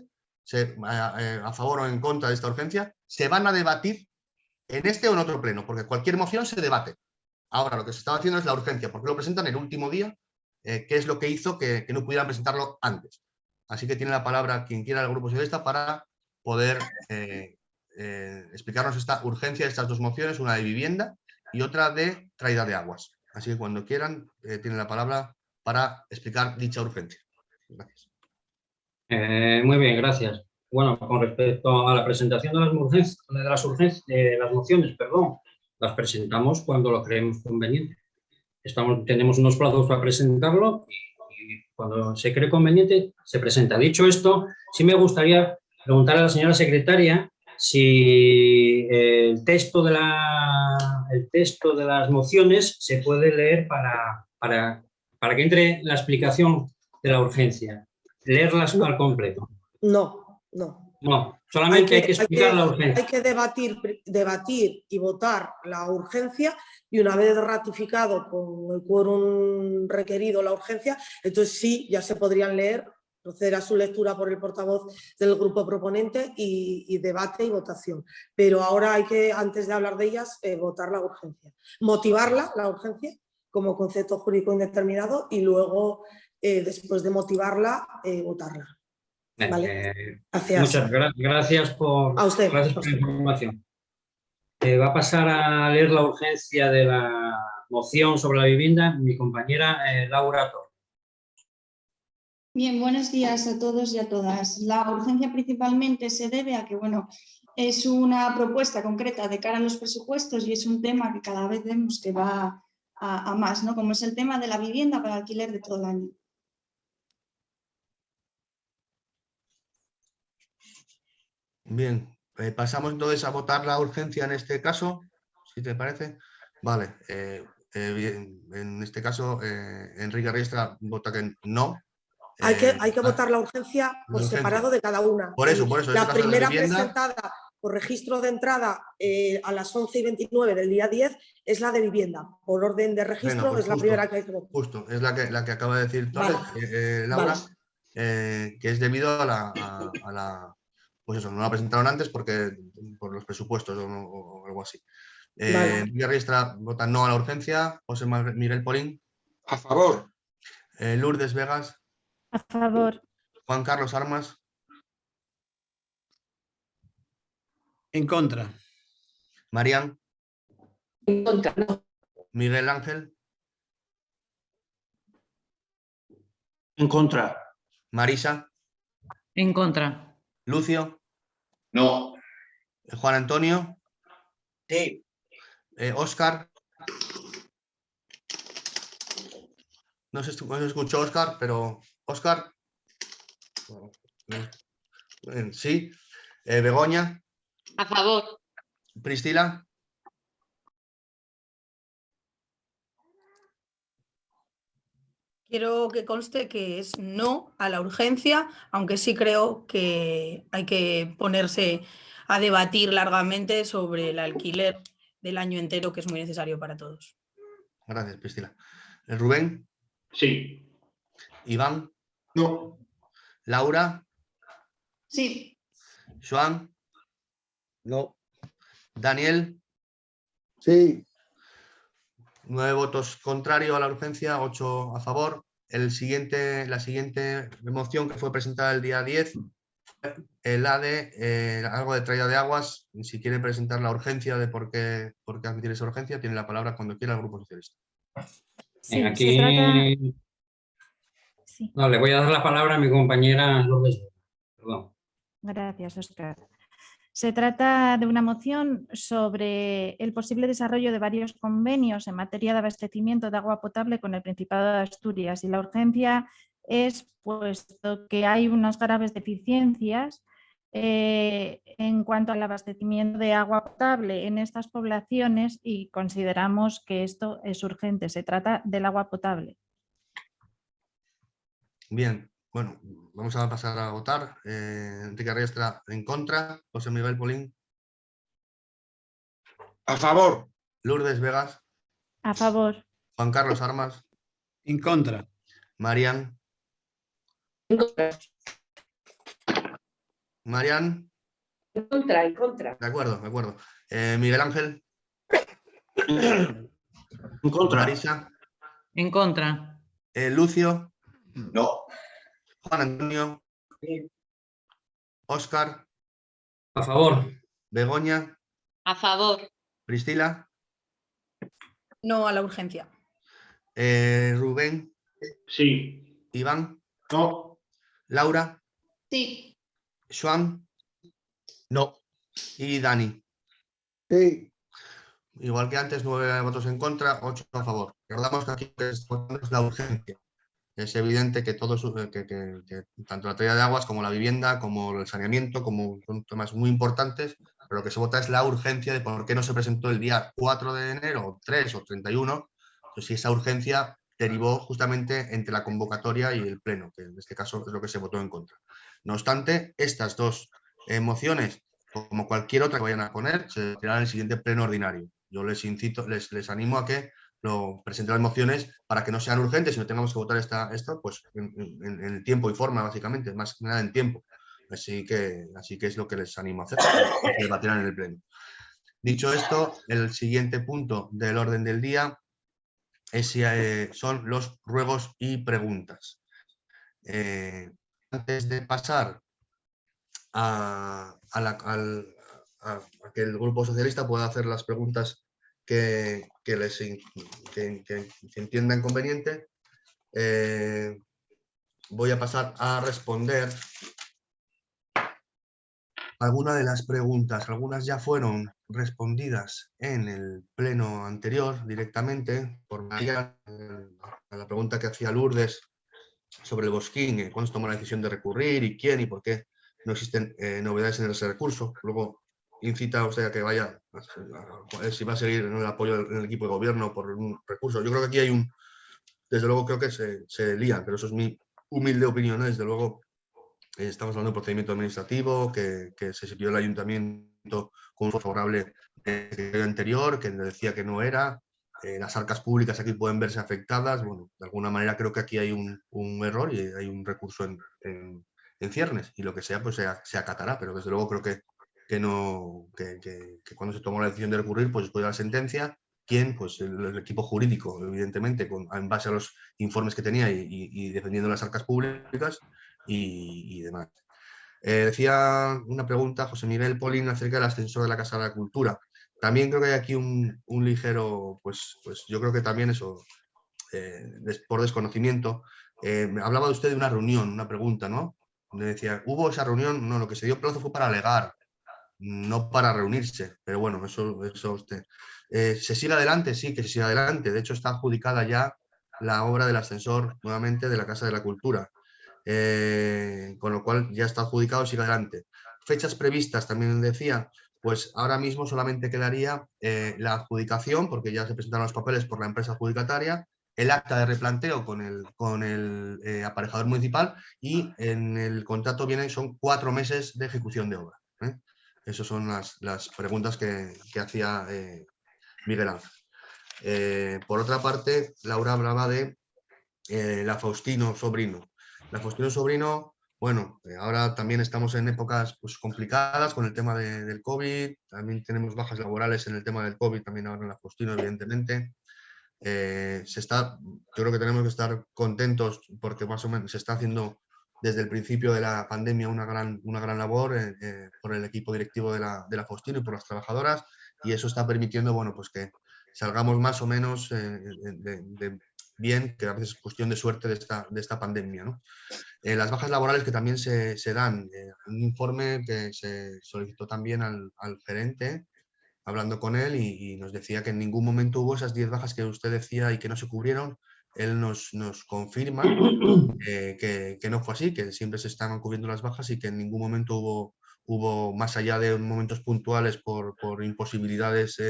a favor o en contra de esta urgencia, se van a debatir en este o en otro pleno, porque cualquier moción se debate. Ahora, lo que se estaba haciendo es la urgencia, porque lo presentan el último día, que es lo que hizo que no pudieran presentarlo antes. Así que tiene la palabra quien quiera del Grupo Socialista para poder explicarnos esta urgencia de estas 2 mociones, una de vivienda y otra de traída de aguas. Así que cuando quieran, tiene la palabra para explicar dicha urgencia. Gracias. Muy bien, gracias. Bueno, con respecto a la presentación de las mociones, las presentamos cuando lo creemos conveniente. Tenemos unos plazos para presentarlo y cuando se cree conveniente se presenta. Dicho esto, sí me gustaría preguntar a la señora secretaria si el texto de las mociones se puede leer para que entre la explicación de la urgencia. Leerlas al completo. No. No, solamente hay que explicar la urgencia. Hay que debatir y votar la urgencia y una vez ratificado con el quórum requerido la urgencia, entonces sí, ya se podrían leer, proceder a su lectura por el portavoz del grupo proponente y debate y votación. Pero ahora hay que, antes de hablar de ellas, votar la urgencia. Motivarla, la urgencia, como concepto jurídico indeterminado y luego, después de motivarla, votarla. Vale. Muchas gracias por la información. Va a pasar a leer la urgencia de la moción sobre la vivienda mi compañera Laura Torres. Bien, buenos días a todos y a todas. La urgencia principalmente se debe a que, bueno, es una propuesta concreta de cara a los presupuestos y es un tema que cada vez vemos que va a más, ¿no? Como es el tema de la vivienda para alquiler de todo el año. Bien, pasamos entonces a votar la urgencia en este caso, si te parece. Vale, bien, en este caso Enrique Riestra vota que no. Hay que votar la urgencia por separado de cada una. Por eso. La primera presentada por registro de entrada a las 11:29 del día 10 es la de vivienda. Por orden de registro. Venga, pues es justo, la primera que hay que votar. Justo, es la que acaba de decir Torres, Laura, que es debido a la pues eso, no la presentaron antes por los presupuestos o algo así. Enrique Riestra vota no a la urgencia. José Miguel Polín. A favor. Lourdes Vegas. A favor. Juan Carlos Armas. En contra. Marián. En contra, no. Miguel Ángel. En contra. Marisa. En contra. Lucio. No. Juan Antonio. Sí. Óscar. No se escuchó Óscar, pero Óscar. Sí. Begoña. A favor. Priscila. Quiero que conste que es no a la urgencia, aunque sí creo que hay que ponerse a debatir largamente sobre el alquiler del año entero, que es muy necesario para todos. Gracias, Priscila. Rubén. Sí. Iván. No. Laura. Sí. Joan. No. Daniel. Sí. 9 votos contrarios a la urgencia, 8 a favor. La siguiente moción que fue presentada el día 10, la de algo de traída de aguas. Si quiere presentar la urgencia de por qué admitir esa urgencia, tiene la palabra cuando quiera el Grupo Socialista. Sí, Aquí se trata... Sí. No, le voy a dar la palabra a mi compañera Lourdes. Perdón. Gracias, Óscar. Se trata de una moción sobre el posible desarrollo de varios convenios en materia de abastecimiento de agua potable con el Principado de Asturias y la urgencia es puesto que hay unas graves deficiencias en cuanto al abastecimiento de agua potable en estas poblaciones y consideramos que esto es urgente. Se trata del agua potable. Bien, bueno, vamos a pasar a votar. Enrique Riestra en contra. José Miguel Polín. A favor. Lourdes Vegas. A favor. Juan Carlos Armas. En contra. Marián. En contra. Marián. En contra, en contra. De acuerdo. Miguel Ángel. En contra. Marisa. En contra. Lucio. No. Juan Antonio. Óscar. A favor. Begoña. A favor. Priscila. No a la urgencia. Rubén. Sí. Iván, No. Laura, Sí. Joan No. y Dani. Sí. Igual que antes, 9 votos en contra, 8 a favor. Recordamos que aquí lo que es la urgencia. Es evidente que, que tanto la traída de aguas como la vivienda, como el saneamiento, como son temas muy importantes, pero lo que se vota es la urgencia de por qué no se presentó el día 4 de enero, o 3 o 31, pues si esa urgencia derivó justamente entre la convocatoria y el pleno, que en este caso es lo que se votó en contra. No obstante, estas dos mociones, como cualquier otra que vayan a poner, se debatirán en el siguiente pleno ordinario. Yo les incito, les animo a que lo presenten las mociones para que no sean urgentes y no tengamos que votar esto pues en el tiempo y forma, básicamente, más que nada en tiempo. Así que es lo que les animo a hacer, que debatirán en el pleno. Dicho esto, el siguiente punto del orden del día son los ruegos y preguntas. Antes de pasar a que el Grupo Socialista pueda hacer las preguntas que entiendan conveniente, voy a pasar a responder algunas de las preguntas. Algunas ya fueron respondidas en el pleno anterior directamente por María, a la pregunta que hacía Lourdes sobre el Bosquín, cuándo se tomó la decisión de recurrir y quién y por qué no existen novedades en ese recurso. Luego incita a usted a que vaya a ver si va a seguir en el apoyo del equipo de gobierno por un recurso. Yo creo que aquí hay desde luego creo que se lían, pero eso es mi humilde opinión, ¿no? Desde luego estamos hablando de un procedimiento administrativo que se sirvió el ayuntamiento con un favorable anterior, que decía que no era. Las arcas públicas aquí pueden verse afectadas. Bueno, de alguna manera creo que aquí hay un error y hay un recurso en ciernes, y lo que sea, pues se acatará, pero desde luego creo que cuando se tomó la decisión de recurrir, pues después de la sentencia, ¿quién? Pues el equipo jurídico, evidentemente, en base a los informes que tenía y defendiendo las arcas públicas y demás. Decía una pregunta José Miguel Polín acerca del ascensor de la Casa de la Cultura. También creo que hay aquí un ligero, pues yo creo que también eso, por desconocimiento. Hablaba usted de una reunión, una pregunta, ¿no? Donde decía, ¿hubo esa reunión? No, lo que se dio plazo fue para alegar, no para reunirse, pero bueno, eso usted. ¿Se sigue adelante? Sí, que se sigue adelante. De hecho, está adjudicada ya la obra del ascensor nuevamente de la Casa de la Cultura. Con lo cual ya está adjudicado y sigue adelante. Fechas previstas, también decía, pues ahora mismo solamente quedaría la adjudicación, porque ya se presentaron los papeles por la empresa adjudicataria, el acta de replanteo con el aparejador municipal, y en el contrato son 4 meses de ejecución de obra. Esas son las preguntas que hacía Miguel Ángel. Por otra parte, Laura hablaba de la Faustino Sobrino. La Faustino Sobrino, bueno, ahora también estamos en épocas pues, complicadas con el tema del COVID, también tenemos bajas laborales en el tema del COVID, también ahora en la Faustino, evidentemente. Yo creo que tenemos que estar contentos porque más o menos se está haciendo desde el principio de la pandemia una gran labor por el equipo directivo de la Faustino y por las trabajadoras, y eso está permitiendo, bueno, pues que salgamos más o menos bien, que a veces es cuestión de suerte de esta pandemia, ¿no? Las bajas laborales que también se dan, un informe que se solicitó también al gerente, hablando con él, y nos decía que en ningún momento hubo esas 10 bajas que usted decía y que no se cubrieron. Él nos confirma que no fue así, que siempre se estaban cubriendo las bajas y que en ningún momento hubo más allá de momentos puntuales por imposibilidades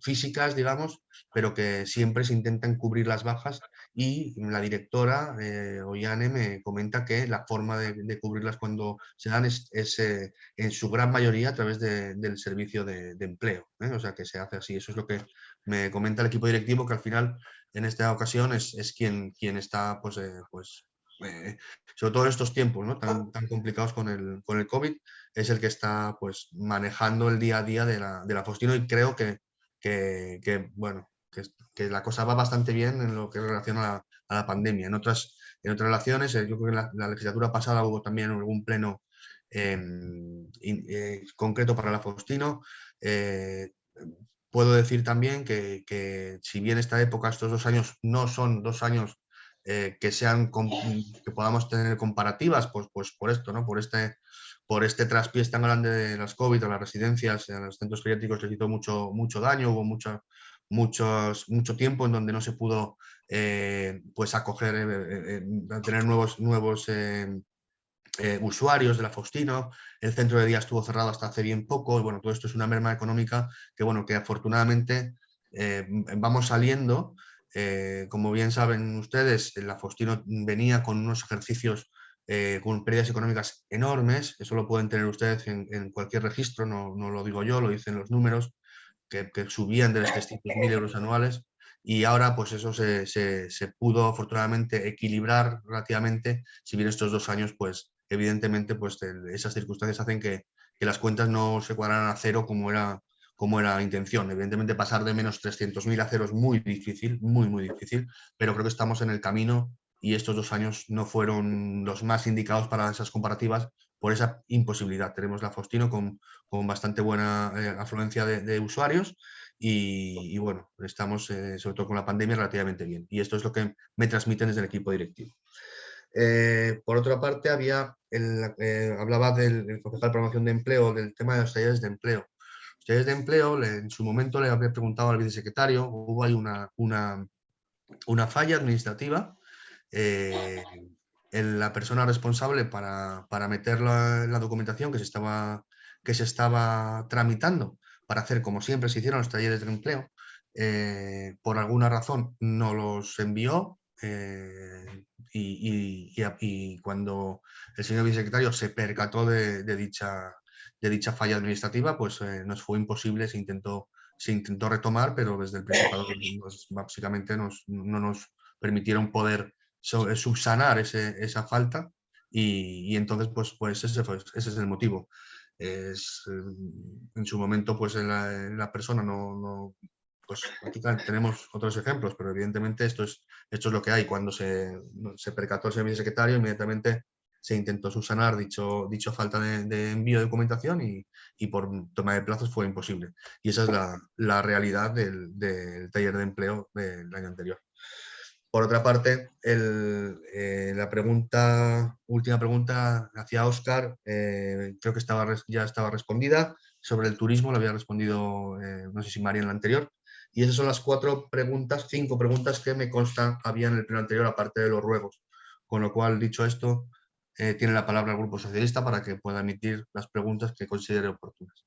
físicas, digamos, pero que siempre se intentan cubrir las bajas, y la directora, Ollane, me comenta que la forma de cubrirlas cuando se dan es en su gran mayoría a través del servicio de empleo, o sea que se hace así. Eso es lo que me comenta el equipo directivo, que al final en esta ocasión es quien está sobre todo en estos tiempos, ¿no? tan complicados con el COVID, es el que está pues manejando el día a día de la Faustino, y creo que la cosa va bastante bien en lo que relaciona a la pandemia. En otras relaciones, yo creo que en la legislatura pasada hubo también algún pleno concreto para la Faustino. Puedo decir también que si bien esta época, estos 2 años, no son 2 años que podamos tener comparativas, pues por esto, ¿no? Por este traspiés tan grande de las COVID, a las residencias, a los centros geriátricos les hizo mucho daño, hubo mucho tiempo en donde no se pudo pues acoger, tener nuevos usuarios de la Faustino, el centro de día estuvo cerrado hasta hace bien poco, y bueno, todo esto es una merma económica que afortunadamente vamos saliendo. Como bien saben ustedes, la Faustino venía con unos ejercicios con pérdidas económicas enormes, eso lo pueden tener ustedes en cualquier registro, no lo digo yo, lo dicen los números, que subían de los 300.000 euros anuales, y ahora pues eso se pudo afortunadamente equilibrar relativamente, si bien estos 2 años pues evidentemente pues esas circunstancias hacen que las cuentas no se cuadraran a cero como era la intención. Evidentemente pasar de menos 300.000 a cero es muy difícil, muy difícil, pero creo que estamos en el camino y estos 2 años no fueron los más indicados para esas comparativas por esa imposibilidad. Tenemos la Faustino con bastante buena afluencia de usuarios y bueno, estamos sobre todo con la pandemia relativamente bien, y esto es lo que me transmiten desde el equipo directivo. Por otra parte, hablaba del concejal de promoción de empleo, del tema de los talleres de empleo. Los talleres de empleo, en su momento le había preguntado al vicesecretario, hubo ahí una falla administrativa. La persona responsable para meter la documentación que se estaba tramitando para hacer, como siempre se hicieron los talleres de empleo, por alguna razón no los envió, y cuando el señor vicesecretario se percató de dicha falla administrativa, pues nos fue imposible, se intentó retomar, pero desde el Principado básicamente no nos permitieron poder subsanar esa falta, y entonces pues ese es el motivo. En su momento pues la persona pues aquí tenemos otros ejemplos, pero evidentemente esto es lo que hay. Cuando se percató el señor vicesecretario, inmediatamente se intentó subsanar dicha falta de envío de documentación, y por toma de plazos fue imposible. Y esa es la realidad del taller de empleo del año anterior. Por otra parte, la última pregunta hacia Óscar, creo que ya estaba respondida. Sobre el turismo, lo había respondido, no sé si María en la anterior. Y esas son las 5 preguntas que me consta había en el pleno anterior, aparte de los ruegos. Con lo cual, dicho esto, tiene la palabra el Grupo Socialista para que pueda emitir las preguntas que considere oportunas.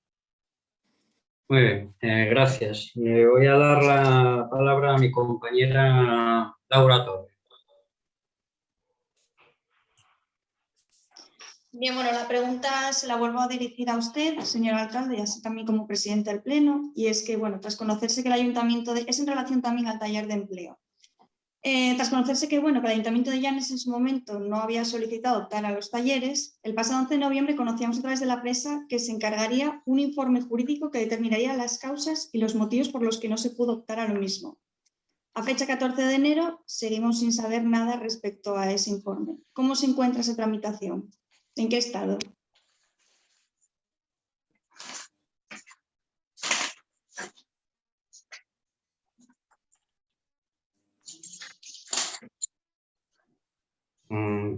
Muy bien, gracias. Le voy a dar la palabra a mi compañera Laura Torres. Bien, bueno, la pregunta se la vuelvo a dirigir a usted, señor alcalde, y así también como presidente del Pleno, y es que, bueno, tras conocerse que el Ayuntamiento es en relación también al taller de empleo. Tras conocerse que, bueno, que el Ayuntamiento de Llanes en su momento no había solicitado optar a los talleres, el pasado 11 de noviembre conocíamos a través de la prensa que se encargaría un informe jurídico que determinaría las causas y los motivos por los que no se pudo optar a lo mismo. A fecha 14 de enero seguimos sin saber nada respecto a ese informe. ¿Cómo se encuentra esa tramitación? ¿En qué estado?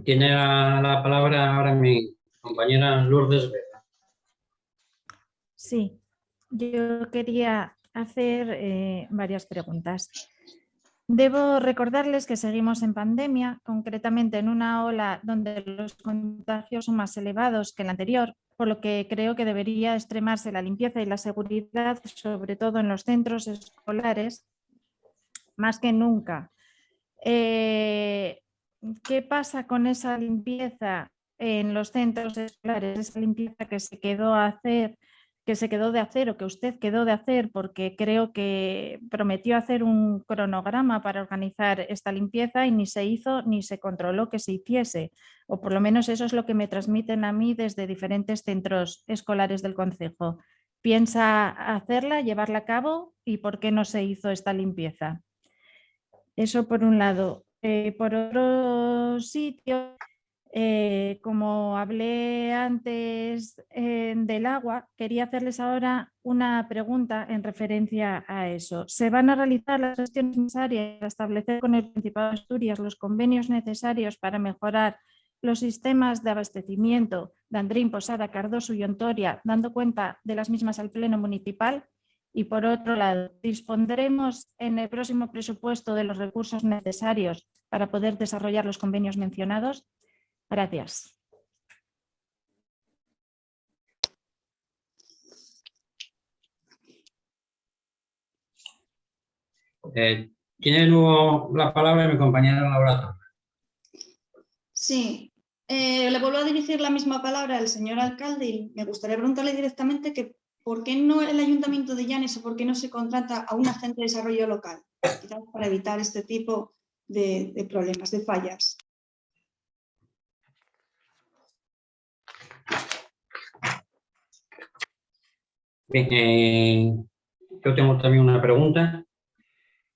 Tiene la palabra ahora mi compañera Lourdes Vega. Sí, yo quería hacer varias preguntas. Debo recordarles que seguimos en pandemia, concretamente en una ola donde los contagios son más elevados que la anterior, por lo que creo que debería extremarse la limpieza y la seguridad, sobre todo en los centros escolares, más que nunca. ¿Qué pasa con esa limpieza en los centros escolares? Esa limpieza que se quedó de hacer o que usted quedó de hacer, porque creo que prometió hacer un cronograma para organizar esta limpieza y ni se hizo ni se controló que se hiciese, o por lo menos eso es lo que me transmiten a mí desde diferentes centros escolares del concejo. ¿Piensa hacerla, llevarla a cabo y por qué no se hizo esta limpieza? Eso por un lado. Por otro sitio, Como hablé antes del agua, quería hacerles ahora una pregunta en referencia a eso. ¿Se van a realizar las gestiones necesarias para establecer con el Principado de Asturias los convenios necesarios para mejorar los sistemas de abastecimiento de Andrín, Posada, Cardoso y Ontoria, dando cuenta de las mismas al Pleno Municipal? Y por otro lado, ¿dispondremos en el próximo presupuesto de los recursos necesarios para poder desarrollar los convenios mencionados? Gracias. Tiene de nuevo la palabra mi compañera Laura Torres. Sí, le vuelvo a dirigir la misma palabra al señor alcalde y me gustaría preguntarle directamente que por qué no el Ayuntamiento de Llanes o por qué no se contrata a un agente de desarrollo local, quizás para evitar este tipo de problemas, de fallas. Bien, yo tengo también una pregunta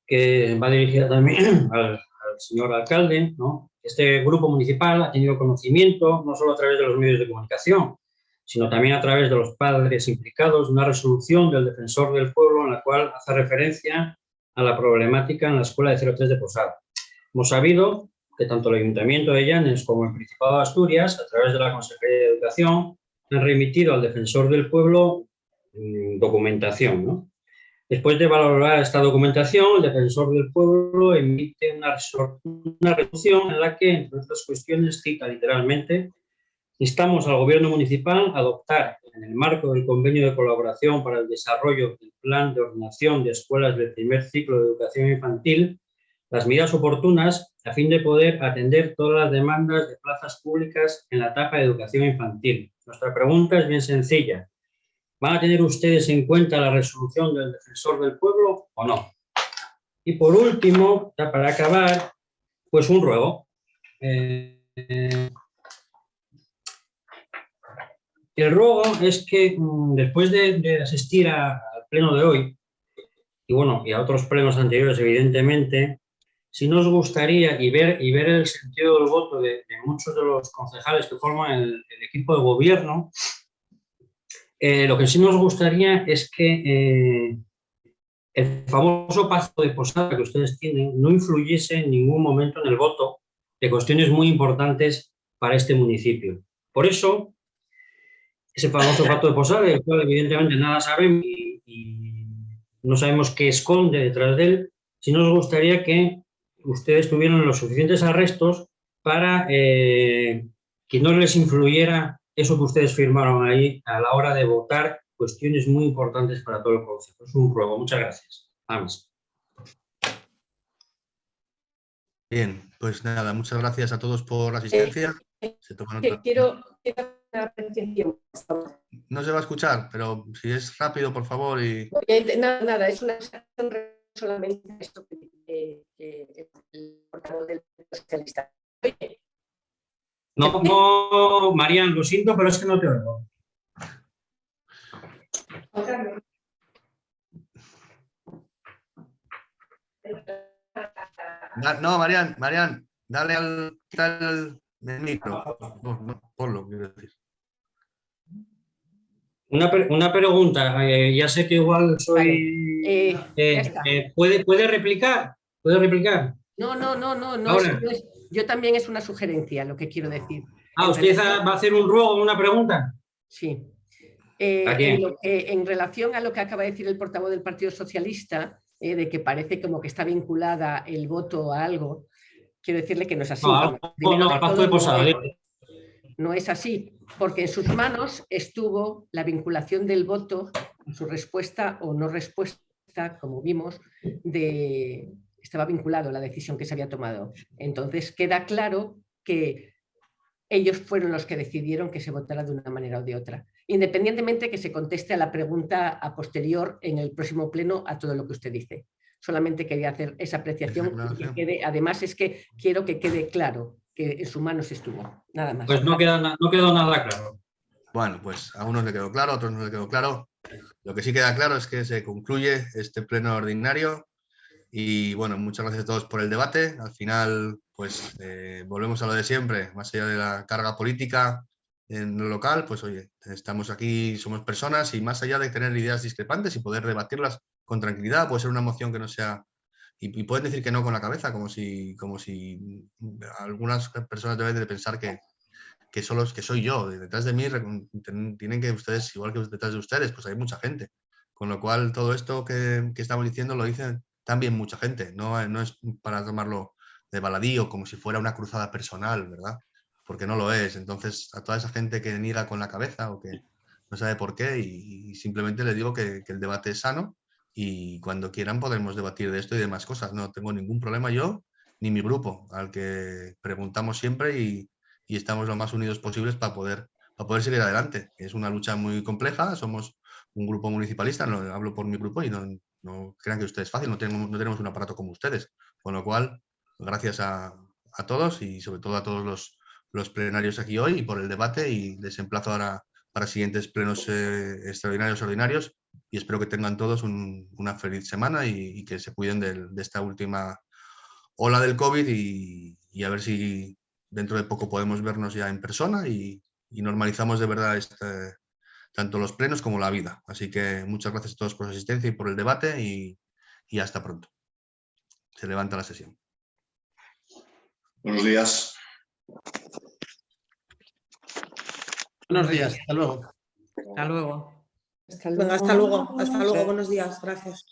que va dirigida también al señor alcalde, ¿no? Este grupo municipal ha tenido conocimiento, no solo a través de los medios de comunicación, sino también a través de los padres implicados, de una resolución del Defensor del Pueblo en la cual hace referencia a la problemática en la escuela de 03 de Posada. Hemos sabido que tanto el Ayuntamiento de Llanes como el Principado de Asturias, a través de la Consejería de Educación, han remitido al Defensor del Pueblo documentación, ¿no? Después de valorar esta documentación, el Defensor del Pueblo emite una resolución en la que, entre otras cuestiones, cita literalmente: instamos al Gobierno municipal a adoptar, en el marco del convenio de colaboración para el desarrollo del plan de ordenación de escuelas del primer ciclo de educación infantil, las medidas oportunas a fin de poder atender todas las demandas de plazas públicas en la etapa de educación infantil. Nuestra pregunta es bien sencilla. ¿Van a tener ustedes en cuenta la resolución del Defensor del Pueblo o no? Y por último, ya para acabar, pues un ruego. El ruego es que después de asistir al pleno de hoy, y bueno, y a otros plenos anteriores, evidentemente, si nos gustaría y ver el sentido del voto de muchos de los concejales que forman el equipo de gobierno, lo que sí nos gustaría es que el famoso pacto de Posada que ustedes tienen no influyese en ningún momento en el voto de cuestiones muy importantes para este municipio. Por eso, ese famoso pacto de Posada, del cual evidentemente nada sabemos y no sabemos qué esconde detrás de él, sí nos gustaría que ustedes tuvieran los suficientes arrestos para que no les influyera eso que ustedes firmaron ahí a la hora de votar cuestiones muy importantes para todo el Consejo. Es un ruego. Muchas gracias. Vamos. Bien, pues nada, muchas gracias a todos por la asistencia. Quiero una apreciación. No se va a escuchar, pero si es rápido, por favor. Nada, es una solamente esto que el portavoz del socialista. Oye, No, Marian, lo siento, pero es que no te oigo. No, Marian, dale al micro. No, ponlo, quiero decir. Una pregunta, ya sé que igual soy... ¿Puede replicar? ¿Puede replicar? No. Ahora. Yo también es una sugerencia lo que quiero decir. ¿Usted va a hacer un ruego, una pregunta? Sí. ¿A quién? En relación a lo que acaba de decir el portavoz del Partido Socialista, de que parece como que está vinculada el voto a algo, quiero decirle que no es así. Al pacto de Posada. No es así, porque en sus manos estuvo la vinculación del voto, su respuesta o no respuesta, como vimos, estaba vinculado a la decisión que se había tomado. Entonces queda claro que ellos fueron los que decidieron que se votara de una manera o de otra, independientemente que se conteste a la pregunta a posterior en el próximo pleno a todo lo que usted dice. Solamente quería hacer esa apreciación y que además es que quiero que quede claro que en sus manos estuvo, nada más. Pues no quedó nada claro. Bueno, pues a unos le quedó claro, a otros no le quedó claro. Lo que sí queda claro es que se concluye este pleno ordinario Y bueno, muchas gracias a todos por el debate. Al final, pues volvemos a lo de siempre, más allá de la carga política en lo local, pues oye, estamos aquí, somos personas y más allá de tener ideas discrepantes y poder debatirlas con tranquilidad, puede ser una moción que no sea... Y pueden decir que no con la cabeza, como si algunas personas deben de pensar que solo es que soy yo. Detrás de mí tienen que ustedes, igual que detrás de ustedes, pues hay mucha gente. Con lo cual, todo esto que estamos diciendo lo dicen también mucha gente. No es para tomarlo de baladí o como si fuera una cruzada personal, ¿verdad? Porque no lo es. Entonces, a toda esa gente que niega con la cabeza o que no sabe por qué, y simplemente les digo que el debate es sano y cuando quieran podemos debatir de esto y de más cosas. No tengo ningún problema yo ni mi grupo, al que preguntamos siempre y estamos lo más unidos posibles para poder seguir adelante. Es una lucha muy compleja, somos un grupo municipalista, no hablo por mi grupo y no crean que ustedes es fácil, no tenemos un aparato como ustedes. Con lo cual, gracias a todos y sobre todo a todos los plenarios aquí hoy y por el debate, y les emplazo ahora para siguientes plenos extraordinarios, ordinarios, y espero que tengan todos una feliz semana y que se cuiden de esta última ola del COVID y a ver si dentro de poco podemos vernos ya en persona y normalizamos de verdad tanto los plenos como la vida. Así que muchas gracias a todos por su asistencia y por el debate y hasta pronto. Se levanta la sesión. Buenos días. Buenos días, hasta luego. Hasta luego. Venga, hasta luego, buenos días, gracias.